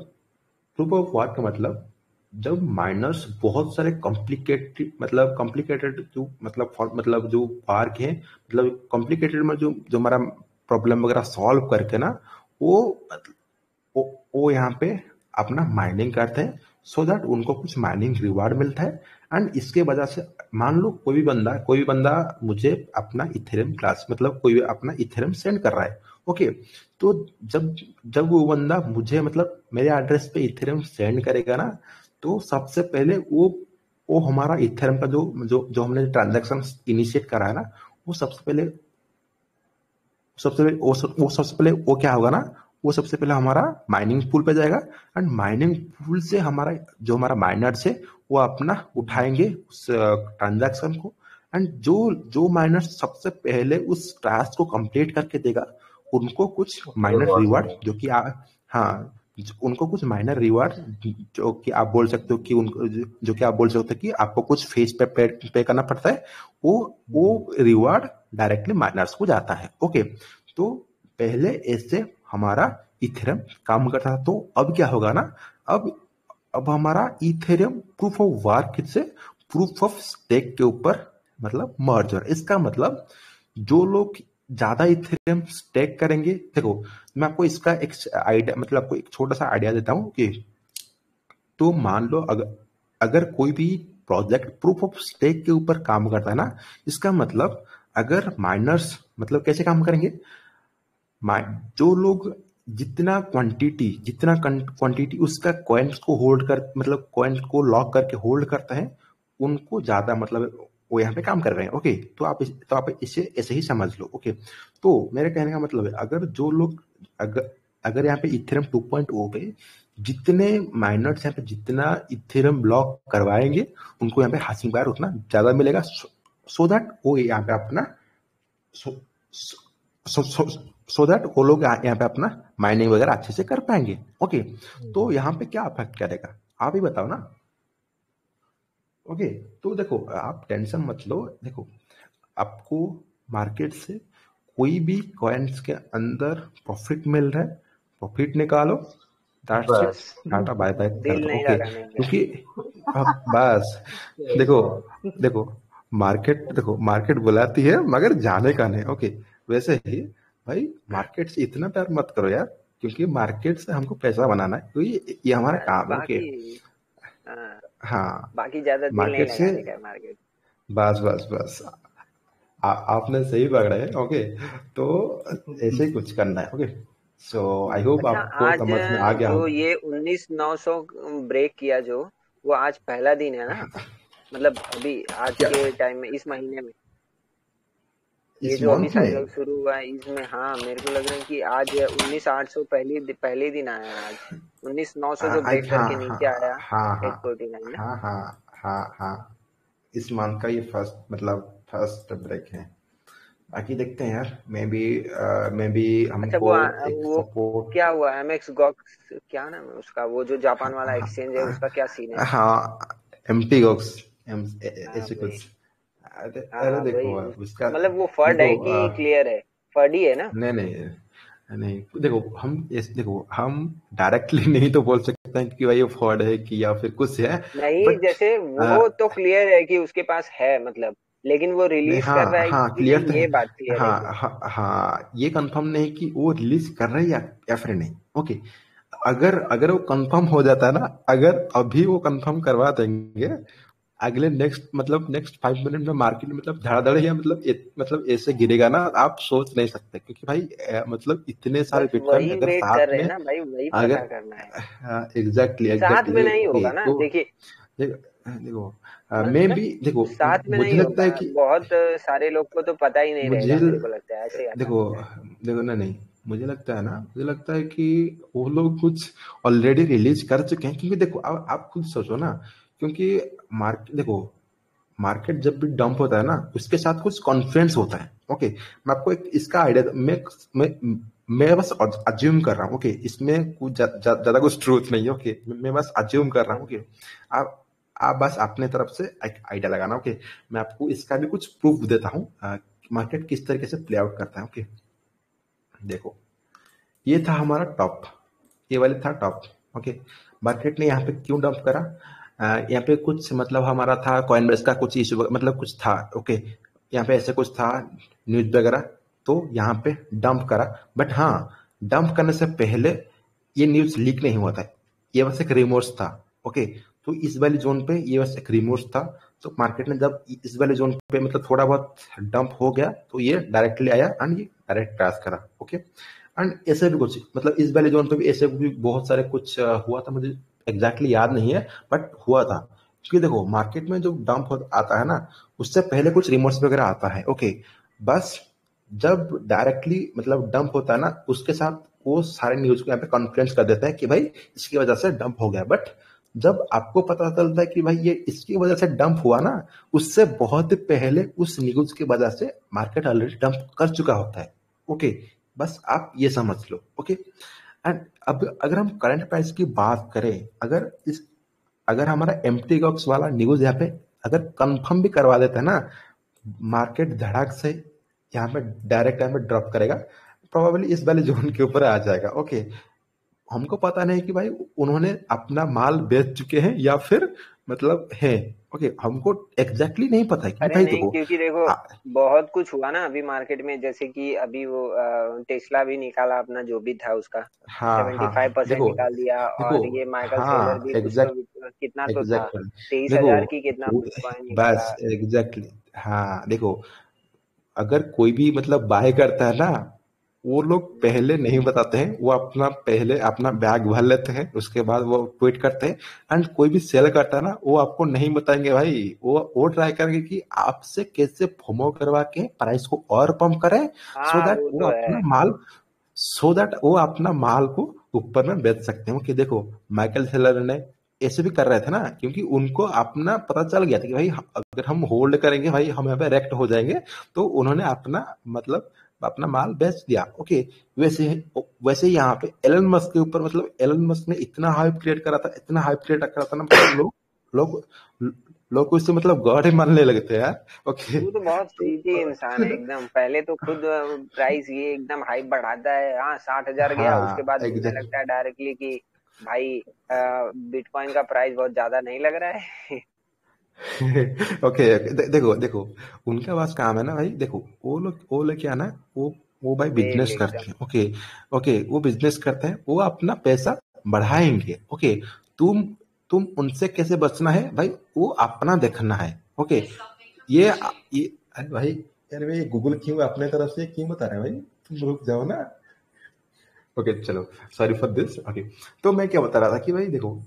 प्रूफ ऑफ वर्क का मतलब जब माइनर्स बहुत सारे कॉम्प्लिकेटेड जो मतलब जो पार्क है, मतलब कॉम्प्लिकेटेड में जो हमारा प्रॉब्लम वगैरह सॉल्व करके ना वो वो यहाँ पे अपना माइनिंग करते हैं, सो दैट उनको कुछ माइनिंग रिवार्ड मिलता है। एंड इसके वजह से मान लो कोई भी बंदा मुझे अपना इथेरियम क्लास मतलब कोई भी अपना इथेरियम सेंड कर रहा है, ओके। तो जब जब वो बंदा मुझे मतलब मेरे एड्रेस पे इथेरियम सेंड करेगा ना, तो सबसे पहले वो हमारा इथेरियम का जो जो जो हमने ट्रांजैक्शन इनिशिएट करा है ना, वो सबसे पहले वो क्या होगा ना, वो सबसे पहले हमारा माइनिंग पूल पे जाएगा। एंड माइनिंग पूल से हमारा माइनर्स है वो अपना उठाएंगे उस ट्रांजैक्शन को। एंड जो माइनर्स सबसे पहले उस टास्क को कंप्लीट करके देगा, उनको कुछ माइनर रिवार्ड हाँ, उनको कुछ माइनर रिवार्ड जो कि आप बोल सकते हो कि उनको जो कि आप बोल सकते हो कि आपको कुछ फीस पे करना पड़ता है, वो रिवार्ड डायरेक्टली माइनर्स को जाता है, ओके। तो पहले ऐसे हमारा इथेरियम काम करता था। तो अब क्या होगा ना, अब हमारा इथेरियम प्रूफ ऑफ वर्क से प्रूफ ऑफ स्टेक के ऊपर मतलब मर्ज हो रहा है। इसका मतलब जो लोग ज्यादा इथेरियम स्टेक करेंगे, देखो मैं आपको इसका एक आइडिया मतलब आपको एक छोटा सा आइडिया देता हूं कि तो मान लो अगर कोई भी प्रोजेक्ट प्रूफ ऑफ स्टेक के ऊपर काम करता है ना, इसका मतलब अगर माइनर्स मतलब कैसे काम करेंगे, जो लोग जितना क्वांटिटी उसका कॉइन्स को होल्ड कर मतलब कॉइन्स को लॉक करके होल्ड करता है, उनको ज्यादा मतलब वो यहाँ पे काम कर रहे हैं, ओके। तो आप इसे ऐसे ही समझ लो, ओके। तो मेरे कहने का मतलब है अगर जो लोग अगर यहाँ पे इथेरियम 2.0 पे जितने माइनर्स यहाँ पे जितना इथेरियम ब्लॉक करवाएंगे, उनको यहाँ पे हासिल पावर उतना ज्यादा मिलेगा, सो दैट वो यहाँ पे अपना सो दैट वो लोग यहाँ पे अपना माइनिंग वगैरह अच्छे से कर पाएंगे, ओके। तो यहाँ पे क्या अफेक्ट करेगा आप ही बताओ ना, ओके। तो देखो आप टेंशन मत लो, देखो आपको मार्केट से कोई भी कॉइन्स के अंदर प्रॉफिट मिल रहा है, प्रॉफिट निकालो, that's it, tata bye bye कर दो, ओके। क्योंकि बस देखो मार्केट बुलाती है मगर जाने का नहीं, ओके। वैसे ही भाई मार्केट से इतना प्यार मत करो यार, क्योंकि मार्केट से हमको पैसा बनाना है, तो ये हमारा काम है, ओके। हाँ, बाकी ज्यादा दिल नहीं मार्केट से लगाने का मार्केट। बस आपने सही पकड़ा है, ओके। तो ऐसे ही कुछ करना है, ओके। सो आई होप अच्छा, आपको आज समझ में आ गया जो हो। ये 19,900 ब्रेक किया जो, वो आज पहला दिन है ना, मतलब अभी आज क्या के टाइम में इस महीने में ये इस जो अभी मंथ में? साइकिल शुरू हुआ है इसमें, हाँ मेरे को लग रहा है कि आज 19,800 पहले दिन आया है आज। 19,900 जो आई ब्रेक हाँ करके नीचे आया हाँ हाँ 849 ना। हाँ हाँ हाँ हाँ, इस मंथ का ये फर्स्ट ब्रेक है। बाकी देखते हैं यार, मे बी अच्छा, हमको एक वो सपोर्ट। क्या हुआ एमएक्स गॉक्स, क्या नाम है उसका, वो जो जापान वाला हाँ एक्सचेंज है उसका क्या सीन है? हाँ, एम्प्टी गॉक्स हाँ ऐसे भाई, कुछ। अरे अरे हाँ भाई, देखो उसका मतलब वो फर्ड देखो है कि क्लियर है? फर्ड ही है ना? नहीं नहीं नहीं, देखो हम डायरेक्टली नहीं तो बोल सकते हैं कि भाई ये फ्रॉड है कि या फिर कुछ है, नहीं, बट जैसे वो तो क्लियर है कि उसके पास है मतलब, लेकिन वो नहीं, रिलीज कर रहा हाँ है हाँ कि क्लियर तो नहीं, है। ये बात क्लियर है क्या? हाँ, ये कंफर्म नहीं कि वो रिलीज कर रहे हैं या फिर नहीं, ओके। अगर वो कंफर्म हो जाता है ना, अगर अभी वो कंफर्म करवा देंगे, अगले नेक्स्ट 5 मिनट में मार्केट मतलब धड़ाधड़ या मतलब ऐसे गिरेगा ना, आप सोच नहीं सकते, क्योंकि भाई मतलब इतने सारे बस बिटकॉइन वही अगर वेट कर साथ रहे हैं में ना भाई, वही अगर पता करना है। एग्जैक्टली साथ में एग्जैक्टली नहीं ओके। होगा ना, तो देखिए, देखो मैं मतलब भी देखो साथ में मुझे नहीं लगता होगा। है कि बहुत सारे लोग को तो पता ही नहीं मुझे रहेगा, मेरे को लगता है ऐसे आता। देखो देखो ना नहीं, मुझे लगता है कि वो लोग कुछ ऑलरेडी रिलीज कर चुके हैं, क्योंकि देखो आप खुद सोचो ना, क्योंकि मार्केट जब भी डंप होता है ना, उसके साथ कुछ कॉन्फ्लुएंस होता है, ओके। मैं आपको एक इसका आइडिया मैं बस अज्यूम कर रहा हूँ, ओके। इसमें कुछ ज्यादा कुछ ट्रूथ नहीं है, ओके। मैं बस अज्यूम कर रहा हूँ, ओके। आप आप बस अपने तरफ से एक आइडिया लगाना, ओके। मैं आपको इसका भी कुछ प्रूफ देता हूँ, मार्केट किस तरीके से प्ले आउट करता है, ओके। देखो ये था हमारा टॉप, ये वाले था टॉप, ओके। मार्केट ने यहाँ पे क्यों डंप करा, यहाँ पे कुछ मतलब हमारा था कॉइनबेस का कुछ इशू मतलब कुछ था, ओके, यहाँ पे ऐसे कुछ था न्यूज वगैरह, तो यहाँ पे डंप करा। बट हाँ, डंप करने से पहले ये न्यूज लीक नहीं हुआ था, ये बस एक रिमोर्स था, ओके। तो इस वाली जोन पे ये बस एक रिमोर्स था। तो मार्केट ने जब इस वाले जोन पे मतलब थोड़ा बहुत डंप हो गया तो ये डायरेक्टली आया एंड ये डायरेक्ट क्रैश करा, ओके। एंड ऐसे भी कुछ मतलब इस वाले जोन पे भी ऐसे भी बहुत सारे कुछ हुआ था, मुझे एग्जैक्टली याद नहीं है बट हुआ था। क्योंकि देखो मार्केट में जो डंप आता है ना, उससे पहले कुछ रिमोट्स वगैरह आता है, ओके। बस जब डायरेक्टली मतलब डंप होता है ना, उसके साथ वो सारे न्यूज को यहाँ पे कॉन्फ्रेंस कर देता है कि भाई इसकी वजह से डंप हो गया। बट जब आपको पता चलता है कि भाई ये इसकी वजह से डंप हुआ ना, उससे बहुत पहले उस न्यूज की वजह से मार्केट ऑलरेडी डंप कर चुका होता है, ओके। बस आप ये समझ लो, ओके। एंड अब अगर हम करंट प्राइस की बात करें, अगर हमारा एम्प्टी बॉक्स वाला न्यूज यहाँ पे अगर कंफर्म भी करवा देता है ना, मार्केट धड़ाक से यहाँ पे डायरेक्ट यहाँ पे ड्रॉप करेगा, प्रोबेबली इस वाले जोन के ऊपर आ जाएगा, ओके। हमको पता नहीं कि भाई उन्होंने अपना माल बेच चुके हैं या फिर मतलब है, ओके। हमको एग्जैक्टली नहीं पता है कि अरे भाई नहीं, देखो क्योंकि देखो बहुत कुछ हुआ ना अभी मार्केट में, जैसे कि अभी वो टेस्ला भी निकाला अपना जो भी था उसका हाँ हाँ 75% देखो निकाल दिया, देखो और ये माइकल सेलर हाँ भी कुछ तो एग्जैक्ट कितना तो था, एग्जैक्टली देखो 23,000 की कितना बिटकॉइन निकाला। बस एग्जैक्टली हाँ देखो, अगर कोई भी मतलब बाय करता है ना, वो लोग पहले नहीं बताते हैं, वो अपना पहले अपना बैग भर लेते हैं, उसके बाद वो ट्वीट करते हैं। एंड कोई भी सेल करता है ना, वो आपको नहीं बताएंगे भाई, वो ट्राई करेंगे कि आपसे कैसे फोमो करवा के प्राइस को और पंप करें, सो हाँ दैट वो वो तो है। अपना माल वो ऊपर में बेच सकते हो। कि देखो माइकल सेलर ने ऐसे भी कर रहे थे ना, क्योंकि उनको अपना पता चल गया था कि भाई अगर हम होल्ड करेंगे भाई हम यहाँ पे रेक्ट हो जाएंगे, तो उन्होंने अपना मतलब अपना माल बेच दिया, ओके। वैसे ही यहाँ पे एलन मस्क के ऊपर मतलब एलन मस्क ने इतना हाइप क्रिएट करा था, इतना हाइप क्रिएट करा था ना, मतलब लोग लोग उससे मतलब गॉड ही मानने लगते हैं यार, ओके। वो तो बहुत तो सीधी इंसान है एकदम, पहले तो खुद प्राइस ये एकदम हाइप बढ़ाता है, हाँ 60,000 गया, उसके हाँ बाद बोलने एग्जैक्टली लगता है डायरेक्टली कि भाई बिटकॉइन का प्राइस बहुत ज्यादा नहीं लग रहा है। ओके देखो देखो, उनका पास काम है ना भाई, देखो वो लोग क्या ना, वो भाई वेल बिजनेस करते एकदम। हैं, ओके। ओके वो बिजनेस करते हैं, वो अपना पैसा बढ़ाएंगे, ओके। तुम तुम उनसे कैसे बचना है भाई, वो अपना देखना है, ओके। ये ये अरे भाई, यार भाई गूगल क्यों अपने तरफ से क्यों बता रहे हैं भाई, तुम रुक जाओ ना, ओके चलो, सॉरी फॉर दिस, ओके। तो मैं क्या बता रहा था कि भाई देखो,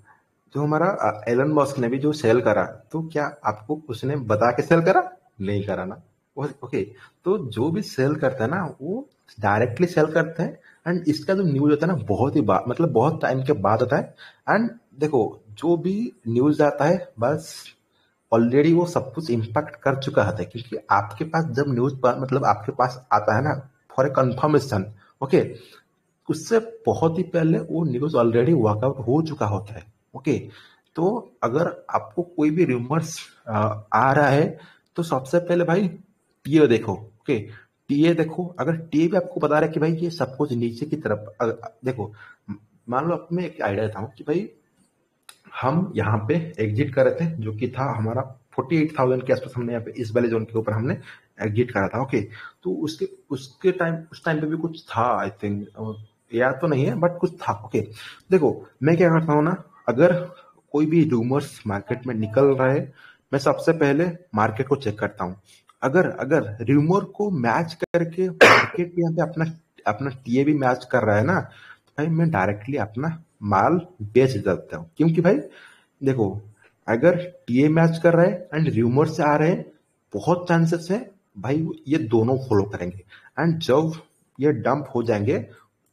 जो हमारा एलन मस्क ने भी जो सेल करा, तो क्या आपको उसने बता के सेल करा? नहीं करा ना, ओके। तो जो भी सेल करता है ना, वो डायरेक्टली सेल करते हैं। एंड इसका जो न्यूज होता है ना, बहुत ही मतलब बहुत टाइम के बाद आता है। एंड देखो, जो भी न्यूज आता है बस ऑलरेडी वो सब कुछ इम्पैक्ट कर चुका होता है, क्योंकि आपके पास जब न्यूज मतलब आपके पास आता है ना फॉर ए कंफर्मेशन, ओके, उससे बहुत ही पहले वो न्यूज ऑलरेडी वर्कआउट हो चुका होता है, ओके। तो अगर आपको कोई भी रूमर्स आ रहा है, तो सबसे पहले भाई टीए देखो, ओके। टीए देखो, अगर टीए भी आपको बता रहा है कि भाई ये सब कुछ नीचे की तरफ देखो, मान लो अब मैं एक आइडिया देता हूँ कि भाई हम यहाँ पे एग्जिट कर रहे थे, जो कि था हमारा 48,000 के आसपास, हमने यहाँ पे इस वाले जोन के ऊपर हमने एग्जिट करा था, ओके। तो उस टाइम पे भी कुछ था, आई थिंक, याद तो नहीं है बट कुछ था, ओके। देखो मैं क्या करता हूँ ना, अगर कोई भी रूमर्स मार्केट में निकल रहा है, मैं सबसे पहले मार्केट को चेक करता हूँ। अगर अगर रूमर को मैच करके मार्केट यहाँ पे अपना अपना टीए भी मैच कर रहा है ना, तो भाई मैं डायरेक्टली अपना माल बेच देता हूँ। क्योंकि भाई देखो, अगर टीए मैच कर रहा है एंड रूमर से आ रहे हैं, बहुत चांसेस है भाई ये दोनों फॉलो करेंगे। एंड जब ये डंप हो जाएंगे,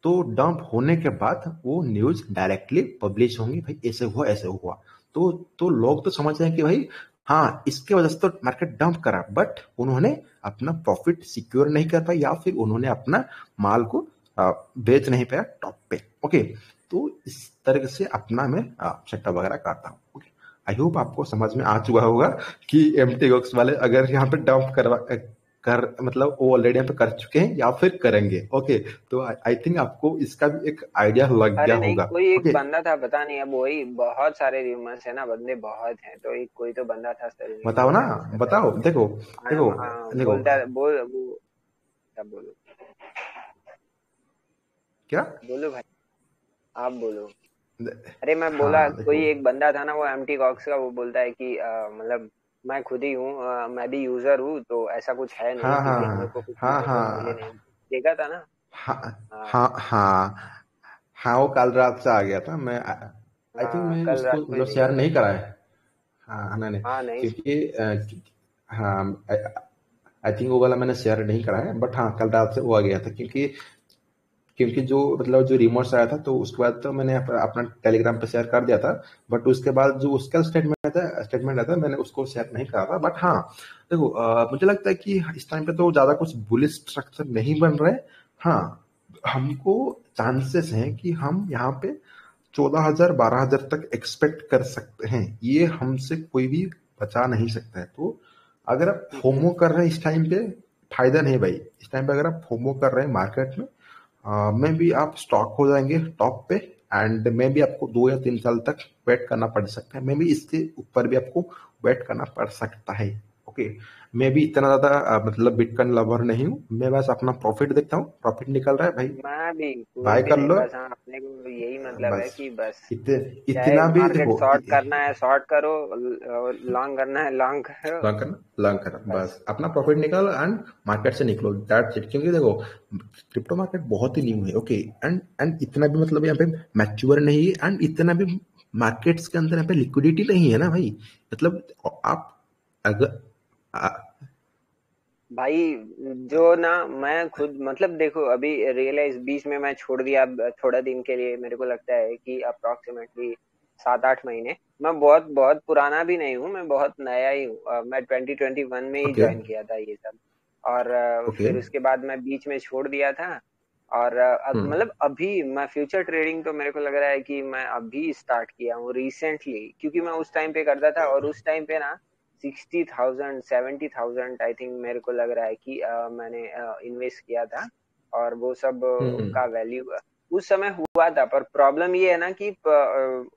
तो डंप होने के बाद वो न्यूज डायरेक्टली पब्लिश होंगी, भाई ऐसे हुआ ऐसे हुआ। तो लोग तो समझ रहे हैं कि भाई हाँ इसके वजह से तो मार्केट डंप करा, बट उन्होंने अपना प्रॉफिट सिक्योर नहीं कर पाया, या फिर उन्होंने अपना माल को बेच नहीं पाया टॉप पे, ओके। तो इस तरह से अपना मैं सेटअप वगैरह करता हूँ, ओके। आई होप आपको समझ में आ चुका होगा कि एम्प्टी बॉक्स वाले अगर यहाँ पे डंप कर मतलब वो ऑलरेडी यहाँ पे कर चुके हैं या फिर करेंगे। ओके, तो आई थिंक आपको इसका भी एक आइडिया लग गया अरे नहीं, होगा। कोई एक ओके, बंदा था, पता नहीं, अब वही बहुत सारे र्यूमर्स है ना, बंदे बहुत हैं, तो एक कोई तो बंदा था सलूनी बताओ ना, बोलता है उसका बताओ। पहले। देखो देखो हाँ हाँ, देखो बोलता है, बोल वो, क्या बोलो, क्या। बोलो भाई, आप बोलो। अरे मैं बोला, हाँ कोई देखो, एक बंदा था ना वो एम्प्टी कॉक्स का, वो बोलता है कि मतलब मैं खुद ही हूँ, मैं भी यूजर हूँ, तो ऐसा कुछ है नहीं, हाँ क्योंकि हम लोग को हाँ कुछ हाँ यूजर लोग मिले नहीं। हाँ देखा था ना। हाँ हाँ हाँ हाँ हाँ, वो कल रात से आ गया था। मैं आई थिंक हाँ, मैं कल उसको रात को ही मतलब शेयर देखा था। नहीं करा है। हाँ नहीं नहीं, हाँ नहीं। क्योंकि हाँ, आई थिंक वो वाला मैंने शेयर नहीं करा है, बट हाँ कल रात से वो आ गया था। क्योंकि क्योंकि जो मतलब जो रिमोट्स आया था, तो उसके बाद तो मैंने अपना टेलीग्राम पे शेयर कर दिया था। बट उसके बाद जो उसका स्टेटमेंट आया था, मैंने उसको शेयर नहीं करा था। बट हाँ देखो, मुझे लगता है कि इस टाइम पे तो ज्यादा कुछ बुलिश स्ट्रक्चर नहीं बन रहे। हाँ, हमको चांसेस हैं कि हम यहाँ पे 14,000 12,000 तक एक्सपेक्ट कर सकते हैं। ये हमसे कोई भी बचा नहीं सकता है। तो अगर आप फोमो कर रहे हैं इस टाइम पे, फायदा नहीं भाई। इस टाइम पे अगर आप फोमो कर रहे हैं मार्केट में, में भी आप स्टॉक हो जाएंगे टॉप पे। एंड में भी आपको 2 या 3 साल तक वेट करना पड़ सकता है। में भी इसके ऊपर भी आपको वेट करना पड़ सकता है। ओके, मैं भी इतना ज्यादा मतलब बिटकॉइन लवर नहीं हूँ। मैं बस अपना प्रॉफिट देखता हूँ, प्रॉफिट निकल रहा है भाई, मैं भी कुछ बाय भी कर नहीं, लो। बस हाँ, अपने को यही मतलब है बस कि बस चाहे इतना भी मार्केट देखो, शॉर्ट करना है शॉर्ट करो, लॉन्ग करना है लॉन्ग करो, लर्न करना बस। बस, अपना प्रॉफिट निकालो एंड मार्केट से निकलो, दैट्स इट। क्योंकि देखो, क्रिप्टो मार्केट बहुत ही न्यू है। ओके, एंड इतना भी मतलब यहाँ पे मैच्योर नहीं है। एंड इतना भी मार्केट्स के अंदर यहाँ पे लिक्विडिटी नहीं है ना भाई। मतलब आप अगर भाई जो ना, मैं खुद मतलब देखो, अभी रियलाइज बीच में मैं छोड़ दिया, अब थोड़ा दिन के लिए, मेरे को लगता है कि अप्रोक्सीमेटली 7-8 महीने। मैं बहुत बहुत पुराना भी नहीं हूँ, मैं बहुत नया ही हूँ। मैं 2021 में ही ओके ज्वाइन किया था ये सब। और ओके फिर उसके बाद मैं बीच में छोड़ दिया था। और अब हम्म मतलब अभी मैं फ्यूचर ट्रेडिंग, तो मेरे को लग रहा है कि मैं अभी स्टार्ट किया हूँ रिसेंटली, क्योंकि मैं उस टाइम पे करता था, और उस टाइम पे ना 60,000 70,000 आई थिंक, मेरे को लग रहा है कि मैंने इन्वेस्ट किया था। और वो सब हम्म का वैल्यू उस समय हुआ था। पर प्रॉब्लम ये है ना कि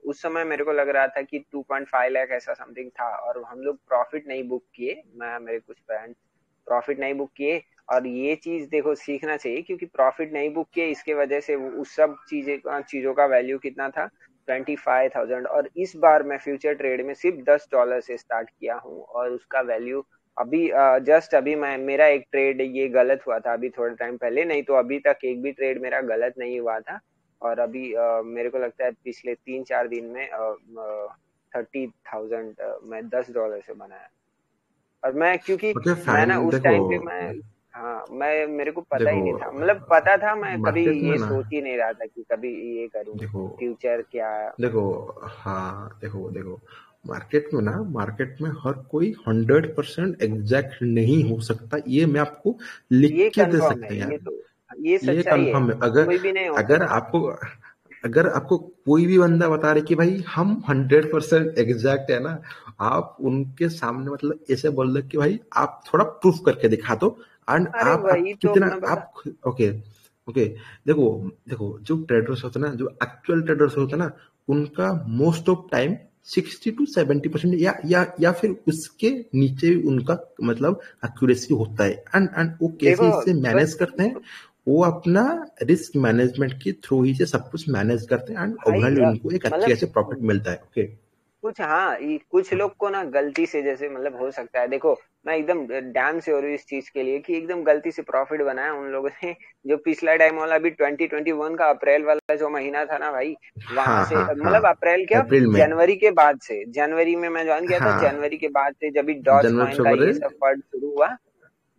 उस समय मेरे को लग रहा था कि 2.5 लाख ऐसा समथिंग था, और हम लोग प्रॉफिट नहीं बुक किए, मैं मेरे कुछ फ्रेंड प्रॉफिट नहीं बुक किए। और ये चीज देखो सीखना चाहिए, क्योंकि प्रॉफिट नहीं बुक किए, इसके वजह से उस सब चीजों का वैल्यू कितना था, 25,000। और इस बार मैं फ्यूचर ट्रेड में सिर्फ $10 से स्टार्ट किया हूँ, और उसका वैल्यू अभी जस्ट अभी मैं, मेरा एक ट्रेड ये गलत हुआ था अभी थोड़े टाइम पहले, नहीं तो अभी तक एक भी ट्रेड मेरा गलत नहीं हुआ था। और अभी मेरे को लगता है पिछले 3-4 दिन में 30,000 मैं $10 से बनाया। और मैं, क्योंकि ओके मैं ना फाइन। उस देखो टाइम पे मैं, हाँ मैं, मेरे को पता ही देखो नहीं था, मतलब पता था, मैं कभी मार्केट में ये ना, सोच ही नहीं रहा था कि कभी ये करूँ देखो फ्यूचर क्या। देखो हाँ देखो देखो, मार्केट में ना, मार्केट में हर कोई 100% एग्जैक्ट नहीं हो सकता। ये मैं आपको लिख ये के दे कंफर्म सकते है, हैं ये यार। तो, ये ये सच्चाई है, कंफर्म है। अगर कोई भी नहीं हो अगर सकता। आपको अगर आपको कोई भी बंदा बता रहे कि भाई हम 100% एग्जैक्ट है ना, आप उनके सामने मतलब ऐसे बोल दो कि भाई आप थोड़ा प्रूफ करके दिखा दो। एंड अरे आप वही तो कितना मैं बता। आप ओके ओके, देखो देखो, जो ट्रेडर्स होते हैं ना, जो एक्चुअल ट्रेडर्स होते हैं ना, उनका मोस्ट ऑफ टाइम 60 to 70% या फिर उसके नीचे उनका मतलब एक्यूरेसी होता है। एंड वो कैसे देखो इससे मैनेज करते हैं, वो अपना रिस्क मैनेजमेंट के थ्रू ही से सब कुछ मैनेज करते हैं। एंड भाई ओवरऑल उनको एक अच्छे मतलब खासे प्रॉफिट मिलता है। ओके, कुछ, हाँ कुछ लोग को ना गलती से, जैसे मतलब हो सकता है, देखो मैं एकदम डैम से हो रही हूँ इस चीज के लिए, कि एकदम गलती से प्रॉफिट बनाया उन लोगों ने, जो पिछला टाइम वाला भी 2021 का अप्रैल वाला जो महीना था ना भाई, वहां हाँ से हाँ हाँ, मतलब अप्रैल क्या, अप्रैल में, जनवरी के बाद से, जनवरी में मैं ज्वाइन किया था, हाँ, जनवरी के बाद से जब भी डॉज जनवरी कॉइन का ये फरवरी, सब फंड शुरू हुआ,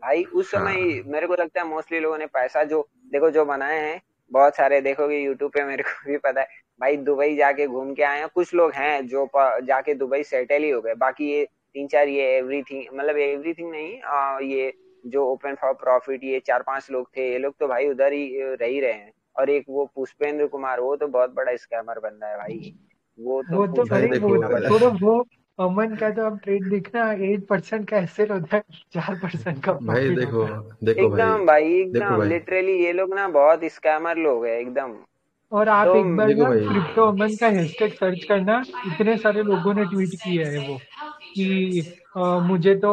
भाई उस समय हाँ मेरे को लगता है मोस्टली लोगों ने पैसा जो, देखो जो बनाए हैं, बहुत सारे देखोगे यूट्यूब पे, मेरे को भी पता है भाई, दुबई जाके घूम के आए हैं, कुछ लोग हैं जो जाके दुबई सेटल ही हो गए, बाकी ये 3-4 ये एवरीथिंग, मतलब एवरीथिंग नहीं, ये जो ओपन फॉर प्रॉफिट ये 4-5 लोग थे, ये लोग तो भाई उधर ही रह ही रहे हैं। और एक वो पुष्पेंद्र कुमार, वो तो बहुत बड़ा स्कैमर बंदा है भाई, वो तो वो तो पूछो भाई भाई मत वो देखो कितना तो बड़ा। छोड़ो वो। अमन का तो अब ट्रेड देखना, 8% का एसएल होता है, 4% का भाई प्रॉफिट देखो, होता है। देखो भाई, एकदम भाई, देखो एकदम भाई, लिटरली ये लोग ना बहुत स्कैमर लोग हैं एकदम। और आप तो एक बार देखो ना भाई, क्रिप्टो अमन का हैशटैग सर्च करना, इतने सारे लोगों ने ट्वीट किया है वो कि मुझे तो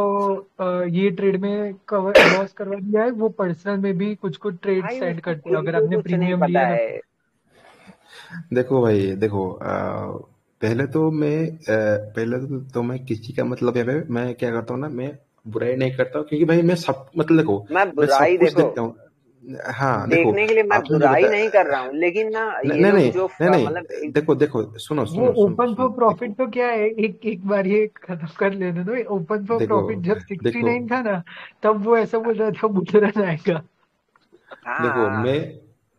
ये ट्रेड में कवर लॉस करवा दिया है। वो पर्सनल में भी कुछ कुछ ट्रेड भाई सेंड उसको करते हैं खुद अगर को आपने कुछ नहीं प्रीमियम पता लिया ना। है। देखो भाई, देखो पहले तो मैं किसी का मतलब, यहाँ पे मैं क्या करता हूँ ना, मैं बुराई नहीं करता हूँ, क्योंकि भाई मैं सब मतलब देखो, मैं मैं सब बुराई कुछ देखो, देखता हूँ। हाँ देखो, देखने के लिए मैं आपने जो बुराई बताया, नहीं कर रहा हूँ, लेकिन ना नहीं ये नहीं लोग नहीं जो नहीं नहीं, मतलब देखो देखो, सुनो वो सुनो सुनो ओपन फॉर सुनो, प्रॉफिट देखो तो क्या है, एक एक बार ये खत्म कर लेने दो। ओपन फॉर देखो प्रॉफिट जब देखो 69 था ना, तब वो ऐसा बोल रहा था बुलरन आएगा। हाँ देखो हाँ।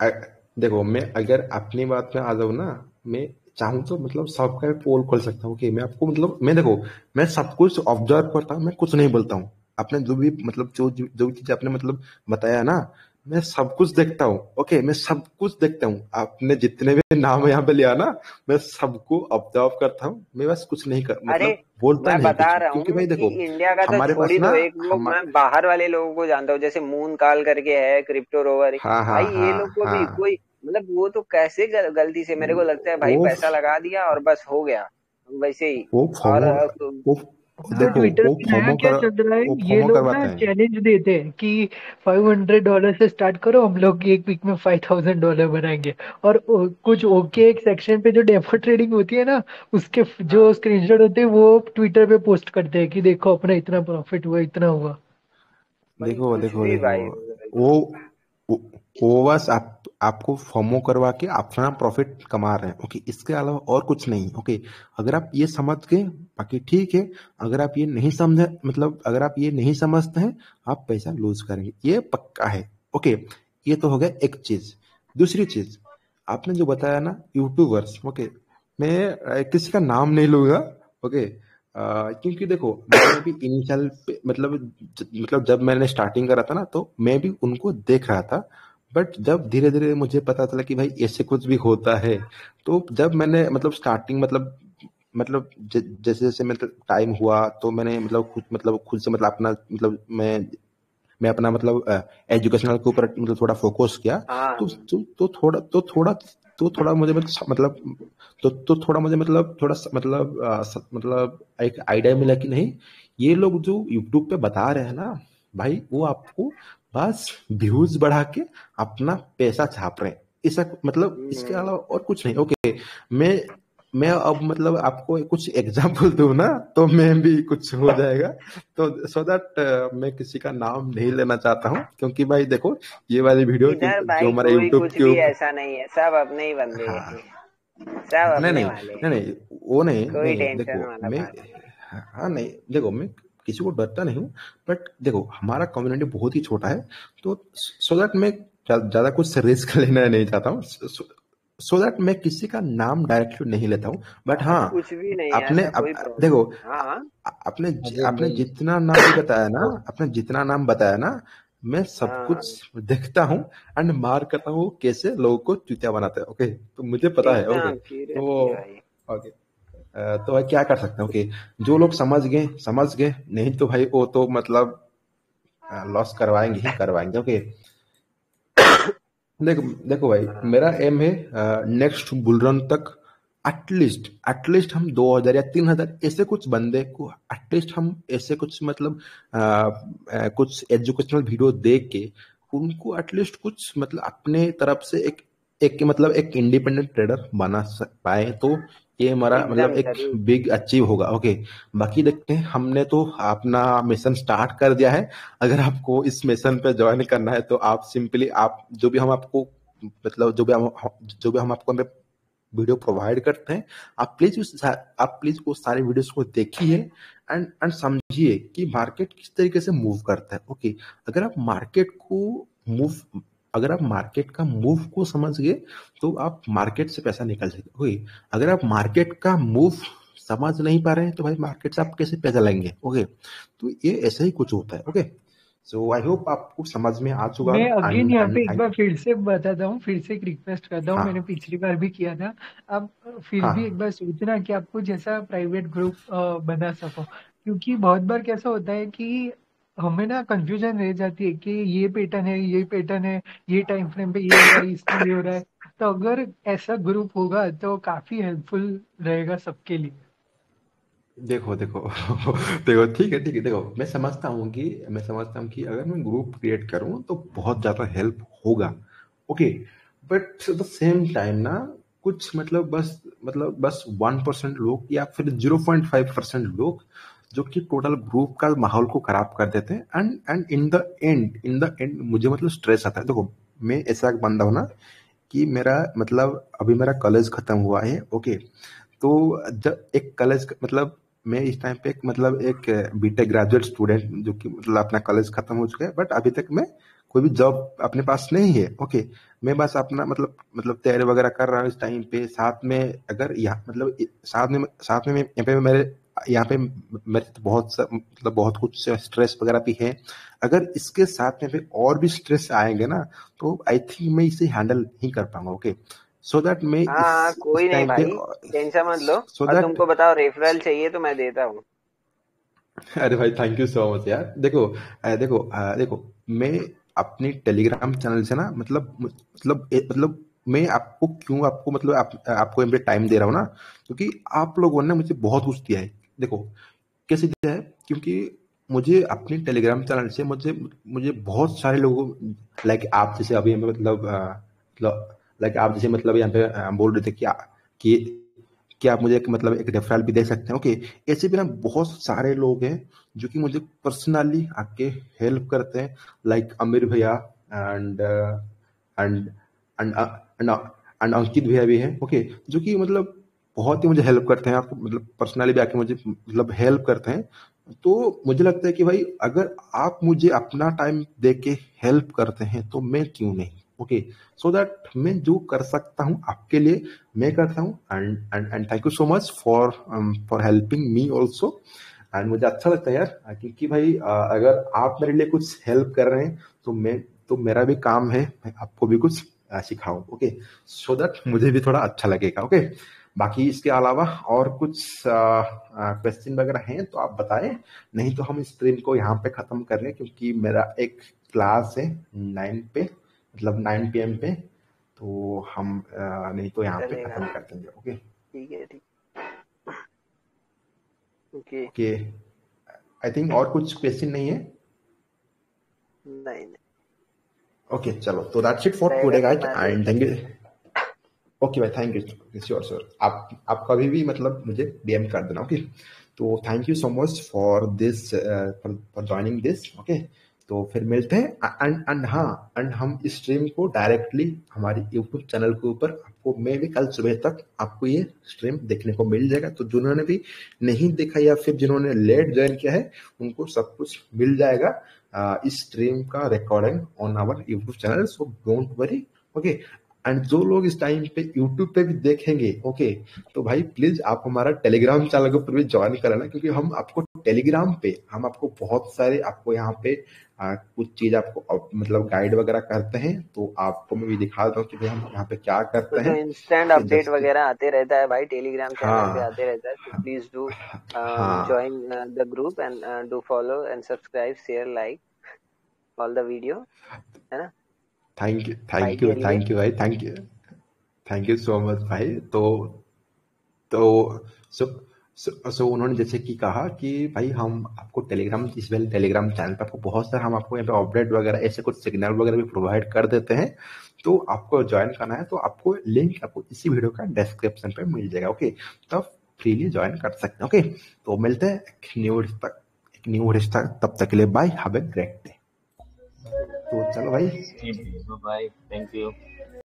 अ, देखो मैं अगर अपनी बात में आ जाऊँ ना, मैं चाहूँ तो मतलब सबका पोल खोल सकता हूँ कि मैं आपको मतलब, मैं देखो, मैं सब कुछ ऑब्जर्व करता हूँ, मैं कुछ नहीं बोलता हूँ। आपने जो भी मतलब जो भी चीज आपने मतलब बताया ना, मैं सब कुछ देखता हूँ। ओके, मैं सब कुछ देखता हूँ। आपने जितने भी नाम यहाँ पे लिया ना, मैं सबको ऑब्जर्व करता हूँ। मैं बस कुछ नहीं कर अरे मतलब बोलता मैं नहीं बता कुछ, रहा क्योंकि हूँ भाई कि देखो, इंडिया का तो हमारे छोड़ पास ही ना, दो, एक वो हम, मैं बाहर वाले लोगों को जानता हूँ, जैसे मून काल करके है, क्रिप्टो रोवर। हाँ हाँ भाई ये लोग हाँ को भी हाँ, कोई मतलब वो तो कैसे गलती से, मेरे को लगता है भाई वो पैसा लगा दिया और बस हो गया वैसे ही। वो और फोमो वो तो देखो, ट्विटर पे नया क्या चल रहा है, वो ये फोमो लोग ना करवाते हैं। चैलेंज देते हैं कि $500 से स्टार्ट करो, हम लोग एक वीक में $5,000 बनाएंगे। और कुछ ओके एक सेक्शन पे जो डेमो ट्रेडिंग होती है ना, उसके जो हाँ स्क्रीनशॉट होते हैं वो ट्विटर पे पोस्ट करते हैं कि देखो अपना इतना प्रॉफिट हुआ, इतना हुआ। भाई देखो कुछ देखो भी देखो, भाई। वो वो वो बस आपको फोमो करवा के अपना प्रॉफिट कमा रहे हैं। ओके, इसके अलावा और कुछ नहीं। ओके, अगर आप ये समझ गए, बाकी ठीक है। अगर आप ये नहीं समझे, मतलब अगर आप ये नहीं समझते हैं, आप पैसा लूज करेंगे, ये पक्का है। ओके, ये तो हो गया एक चीज। दूसरी चीज, आपने जो बताया ना यूट्यूबर्स, ओके, मैं किसी का नाम नहीं लूंगा। ओके, क्योंकि देखो, मैंने भी इनिशियल मतलब जब मैंने स्टार्टिंग करा था ना, तो मैं भी उनको देख रहा था। बट जब धीरे धीरे मुझे पता चला कि भाई ऐसे कुछ भी होता है, तो जब मैंने मतलब स्टार्टिंग जैसे जैसे मतलब टाइम हुआ, तो मैंने मतलब खुद से मतलब अपना मतलब मैं अपना मतलब एजुकेशनल के ऊपर मतलब थोड़ा फोकस किया। तो हाँ तो, तो थोड़ा तो थोड़ा तो थोड़ा मुझे मतलब तो थोड़ा मुझे मतलब थोड़ा मतलब एक आइडिया मिला कि नहीं, ये लोग जो यूट्यूब पे बता रहे हैं ना भाई, वो आपको बस व्यूज बढ़ा के अपना पैसा छाप रहे हैं। इसका मतलब इसके हम्म। अलावा और कुछ नहीं। ओके, मैं मैं अब मतलब आपको कुछ एग्जाम्पल दूं ना, तो मैं भी कुछ हो जाएगा। तो सो दैट मैं किसी का नाम नहीं लेना चाहता हूँ, क्योंकि भाई देखो, ये वाली वीडियो इधर जो भाई हमारे कोई यूट्यूब कुछ के भी ऊपर, ऐसा नहीं है, सब अपने ही बंदे हैं, हाँ, सब नहीं अपने नहीं वाले नहीं हैं। नहीं, वो नहीं कोई नहीं, टेंशन देखो वाला मैं, बात नहीं है। हाँ नहीं, देखो मैं किसी को डरता नहीं हूँ। बट देखो, हमारा कम्युनिटी बहुत ही छोटा है, तो सो दैट मैं ज्यादा कुछ रिस्क लेना नहीं चाहता हूँ। सो दैट मैं किसी का नाम डायरेक्टली नहीं लेता हूँ। बट हाँ, कुछ भी नहीं है, आपने ऐसा कोई प्रॉब्लम देखो, नहीं। हाँ हाँ। आपने अरे आपने नहीं। जितना नाम भी बताया ना, आपने जितना नाम बताया ना, मैं सब हाँ कुछ देखता हूँ एंड मार करता हूँ कैसे लोगों को चूतिया बनाते हैं। ओके, तो मुझे पता है। ओके, एकदम तो सीरियसली भाई। ओके, तो भाई क्या कर सकते हैं। ओके, जो लोग समझ गए, नहीं तो भाई वो तो मतलब लॉस करवाएंगे ही करवाएंगे। ओके, देखो देखो भाई, हाँ मेरा एम है नेक्स्ट बुल रन तक एटलीस्ट हम 2000 या 3000 ऐसे कुछ बंदे को, एटलीस्ट हम ऐसे कुछ मतलब कुछ एजुकेशनल वीडियो देख के उनको एटलीस्ट कुछ मतलब अपने तरफ से एक एक मतलब एक इंडिपेंडेंट ट्रेडर बना पाए, तो ये हमारा मतलब एकदम एक जरूर। बिग अचीव होगा। ओके, बाकी देखते हैं। हमने तो अपना मिशन स्टार्ट कर दिया है। अगर आपको इस मिशन पे ज्वाइन करना है, तो आप सिंपली आप जो भी हम आपको मतलब जो भी हम आपको वीडियो प्रोवाइड करते हैं, आप प्लीज वो सारे वीडियोस को देखिए एंड समझिए कि मार्केट किस तरीके से मूव करता है। ओके, अगर आप मार्केट को मूव अगर आप मार्केट का मूव को समझ गए, तो आप मार्केट से पैसा निकाल सकते। ओके, अगर आप मार्केट का मूव समझ नहीं पा रहे हैं, तो भाई मार्केट से आप कैसे पैसा लेंगे। ओके, तो ये ऐसा ही कुछ होता है। ओके, सो आई होप आपको समझ में आ चुका मैं अगेन एंड यहाँ पे एंड एक बार फिर से बताता हूँ, फिर से एक रिक्वेस्ट करता हूँ, हाँ मैंने पिछली बार भी किया था। आप फिर भी एक हाँ बार सोचना कि आपको जैसा प्राइवेट ग्रुप बना सको, क्योंकि बहुत बार कैसा होता है कि हमें ना कंफ्यूजन रह जाती है कि ये पैटर्न है, ये पैटर्न है, ये टाइम फ्रेम पे ये हो रहा है, इसमें ये हो रहा है। तो अगर ऐसा ग्रुप होगा तो काफी हेल्पफुल रहेगा सबके लिए। देखो देखो देखो ठीक है देखो मैं समझता हूँ कि अगर मैं ग्रुप क्रिएट करूँ तो बहुत ज्यादा हेल्प होगा। Okay, but the same time ना कुछ मतलब बस 1% लोग या फिर 0.5% लोग जो कि टोटल ग्रुप का माहौल को खराब कर देते हैं एंड इन द एंड मुझे मतलब स्ट्रेस आता है। देखो मैं ऐसा एक बंदा हूं ना कि मेरा मतलब अभी मेरा कॉलेज खत्म हुआ है। ओके, तो जब एक कॉलेज मतलब मैं इस टाइम पे एक बीटेक ग्रेजुएट स्टूडेंट जो कि मतलब अपना कॉलेज खत्म हो चुका है, बट अभी तक मैं कोई भी जॉब अपने पास नहीं है। ओके, मैं बस अपना मतलब तैयारी वगैरह कर रहा हूँ इस टाइम पे। साथ में अगर यहाँ मतलब साथ में यहाँ पे मेरे तो बहुत कुछ स्ट्रेस वगैरह भी है। अगर इसके साथ में फिर और भी स्ट्रेस आएंगे ना तो आई थिंक मैं इसे हैंडल नहीं कर पाऊंगा। ओके, सो दैट मैं हाँ कोई इस नहीं टाइम पे भाई, टेंशन मत लो। सो और दैट तुमको बताओ, रेफरल चाहिए तो मैं देता हूँ। अरे भाई थैंक यू सो मच यार। देखो मैं अपनी टेलीग्राम चैनल से ना मतलब मैं आपको क्यों आपको मतलब आपको यहाँ पे टाइम दे रहा हूँ ना, क्योंकि आप लोगों ने मुझे बहुत कुछ दिया है। देखो कैसे दिया है, क्योंकि मुझे अपनी टेलीग्राम चैनल से मुझे मुझे बहुत सारे लोगों लाइक आप जैसे अभी हमें लाइक आप जैसे मतलब यहाँ पे बोल रहे थे कि कि आप मुझे एक रेफरल भी दे सकते हैं। ओके, ऐसे भी ना बहुत सारे लोग हैं जो कि मुझे पर्सनली आके हेल्प करते हैं, लाइक अमीर भैया एंड एंड एंड एंड अंकित भैया भी हैं। ओके, जो कि मतलब बहुत ही मुझे हेल्प करते हैं, आपको मतलब पर्सनली भी आके मुझे मतलब हेल्प करते हैं। तो मुझे लगता है कि भाई अगर आप मुझे अपना टाइम दे के हेल्प करते हैं तो मैं क्यों नहीं। ओके, सो दैट मैं जो कर सकता हूँ आपके लिए मैं करता हूँ and thank you so much for helping me also. And मुझे अच्छा लगता है यार, क्योंकि भाई अगर आप मेरे लिए कुछ हेल्प कर रहे हैं तो मेरा भी काम है मैं आपको भी कुछ सिखाऊं। ओके, सो दैट मुझे भी थोड़ा अच्छा लगेगा। ओके, बाकी इसके अलावा और कुछ क्वेश्चन वगैरह हैं तो आप बताएं, नहीं तो हम स्ट्रीम को यहाँ पे खत्म कर लें, क्योंकि मेरा एक क्लास है 9 PM पे। तो हम नहीं तो यहाँ पे चलेगा, खत्म कर देंगे। ओके ठीक है, ठीक। ओके। ओके, आई थिंक और कुछ क्वेश्चन नहीं है। नहीं नहीं, ओके चलो, तो दैट्स इट फॉर रहेगा टुडे तो गाइस मैं एंड देता थैंक यू। ओके भाई थैंक यू, श्योर श्योर, आप कभी भी मतलब मुझे डीएम कर देना। ओके, तो thank you so much for this for joining this. Okay, तो फिर मिलते हैं एंड हाँ, एंड हम इस स्ट्रीम को डायरेक्टली हमारी यूट्यूब चैनल के ऊपर आपको मैं भी कल सुबह तक आपको ये स्ट्रीम देखने को मिल जाएगा। तो जिन्होंने भी नहीं देखा या फिर जिन्होंने लेट ज्वाइन किया है उनको सब कुछ मिल जाएगा इस स्ट्रीम का recording on our YouTube channel, so don't worry. Okay, and जो लोग इस टाइम पे यूट्यूब पे भी देखेंगे ओके, तो भाई प्लीज आप हमारा टेलीग्राम चैनल के ऊपर भी ज्वाइन कराना, क्योंकि हम आपको टेलीग्राम पे हम आपको बहुत सारे आपको यहाँ पे कुछ चीज आपको मतलब गाइड वगैरह करते हैं। तो आपको मैं भी दिखाता हूँ कि भाई हम यहाँ पे क्या तो करते जो हैं। इंस्टेंट ओके अपडेट जस्ट वगैरह आते रहता है भाई, टेलीग्राम चैनल पे हाँ आते रहता है। तो प्लीज डू हाँ join the group and do follow and subscribe, share, like all the video, है ना थैंक यू भाई थैंक यू के लिए। थैंक यू भाई थैंक यू सो मच भाई। तो सो सो उन्होंने जैसे कि कहा कि भाई हम आपको टेलीग्राम चैनल पे आपको बहुत सारा हम आपको यहाँ पे अपडेट वगैरह ऐसे कुछ सिग्नल वगैरह भी प्रोवाइड कर देते हैं। तो आपको ज्वाइन करना है तो आपको लिंक आपको इसी वीडियो का डिस्क्रिप्शन पे मिल जाएगा। ओके, तो आप फ्रीली ज्वाइन कर सकते हैं। ओके, तो मिलते हैं एक न्यू रिश्ता, तब तक के लिए bye, have a great day. तो चलो भाई, बाय, थैंक यू।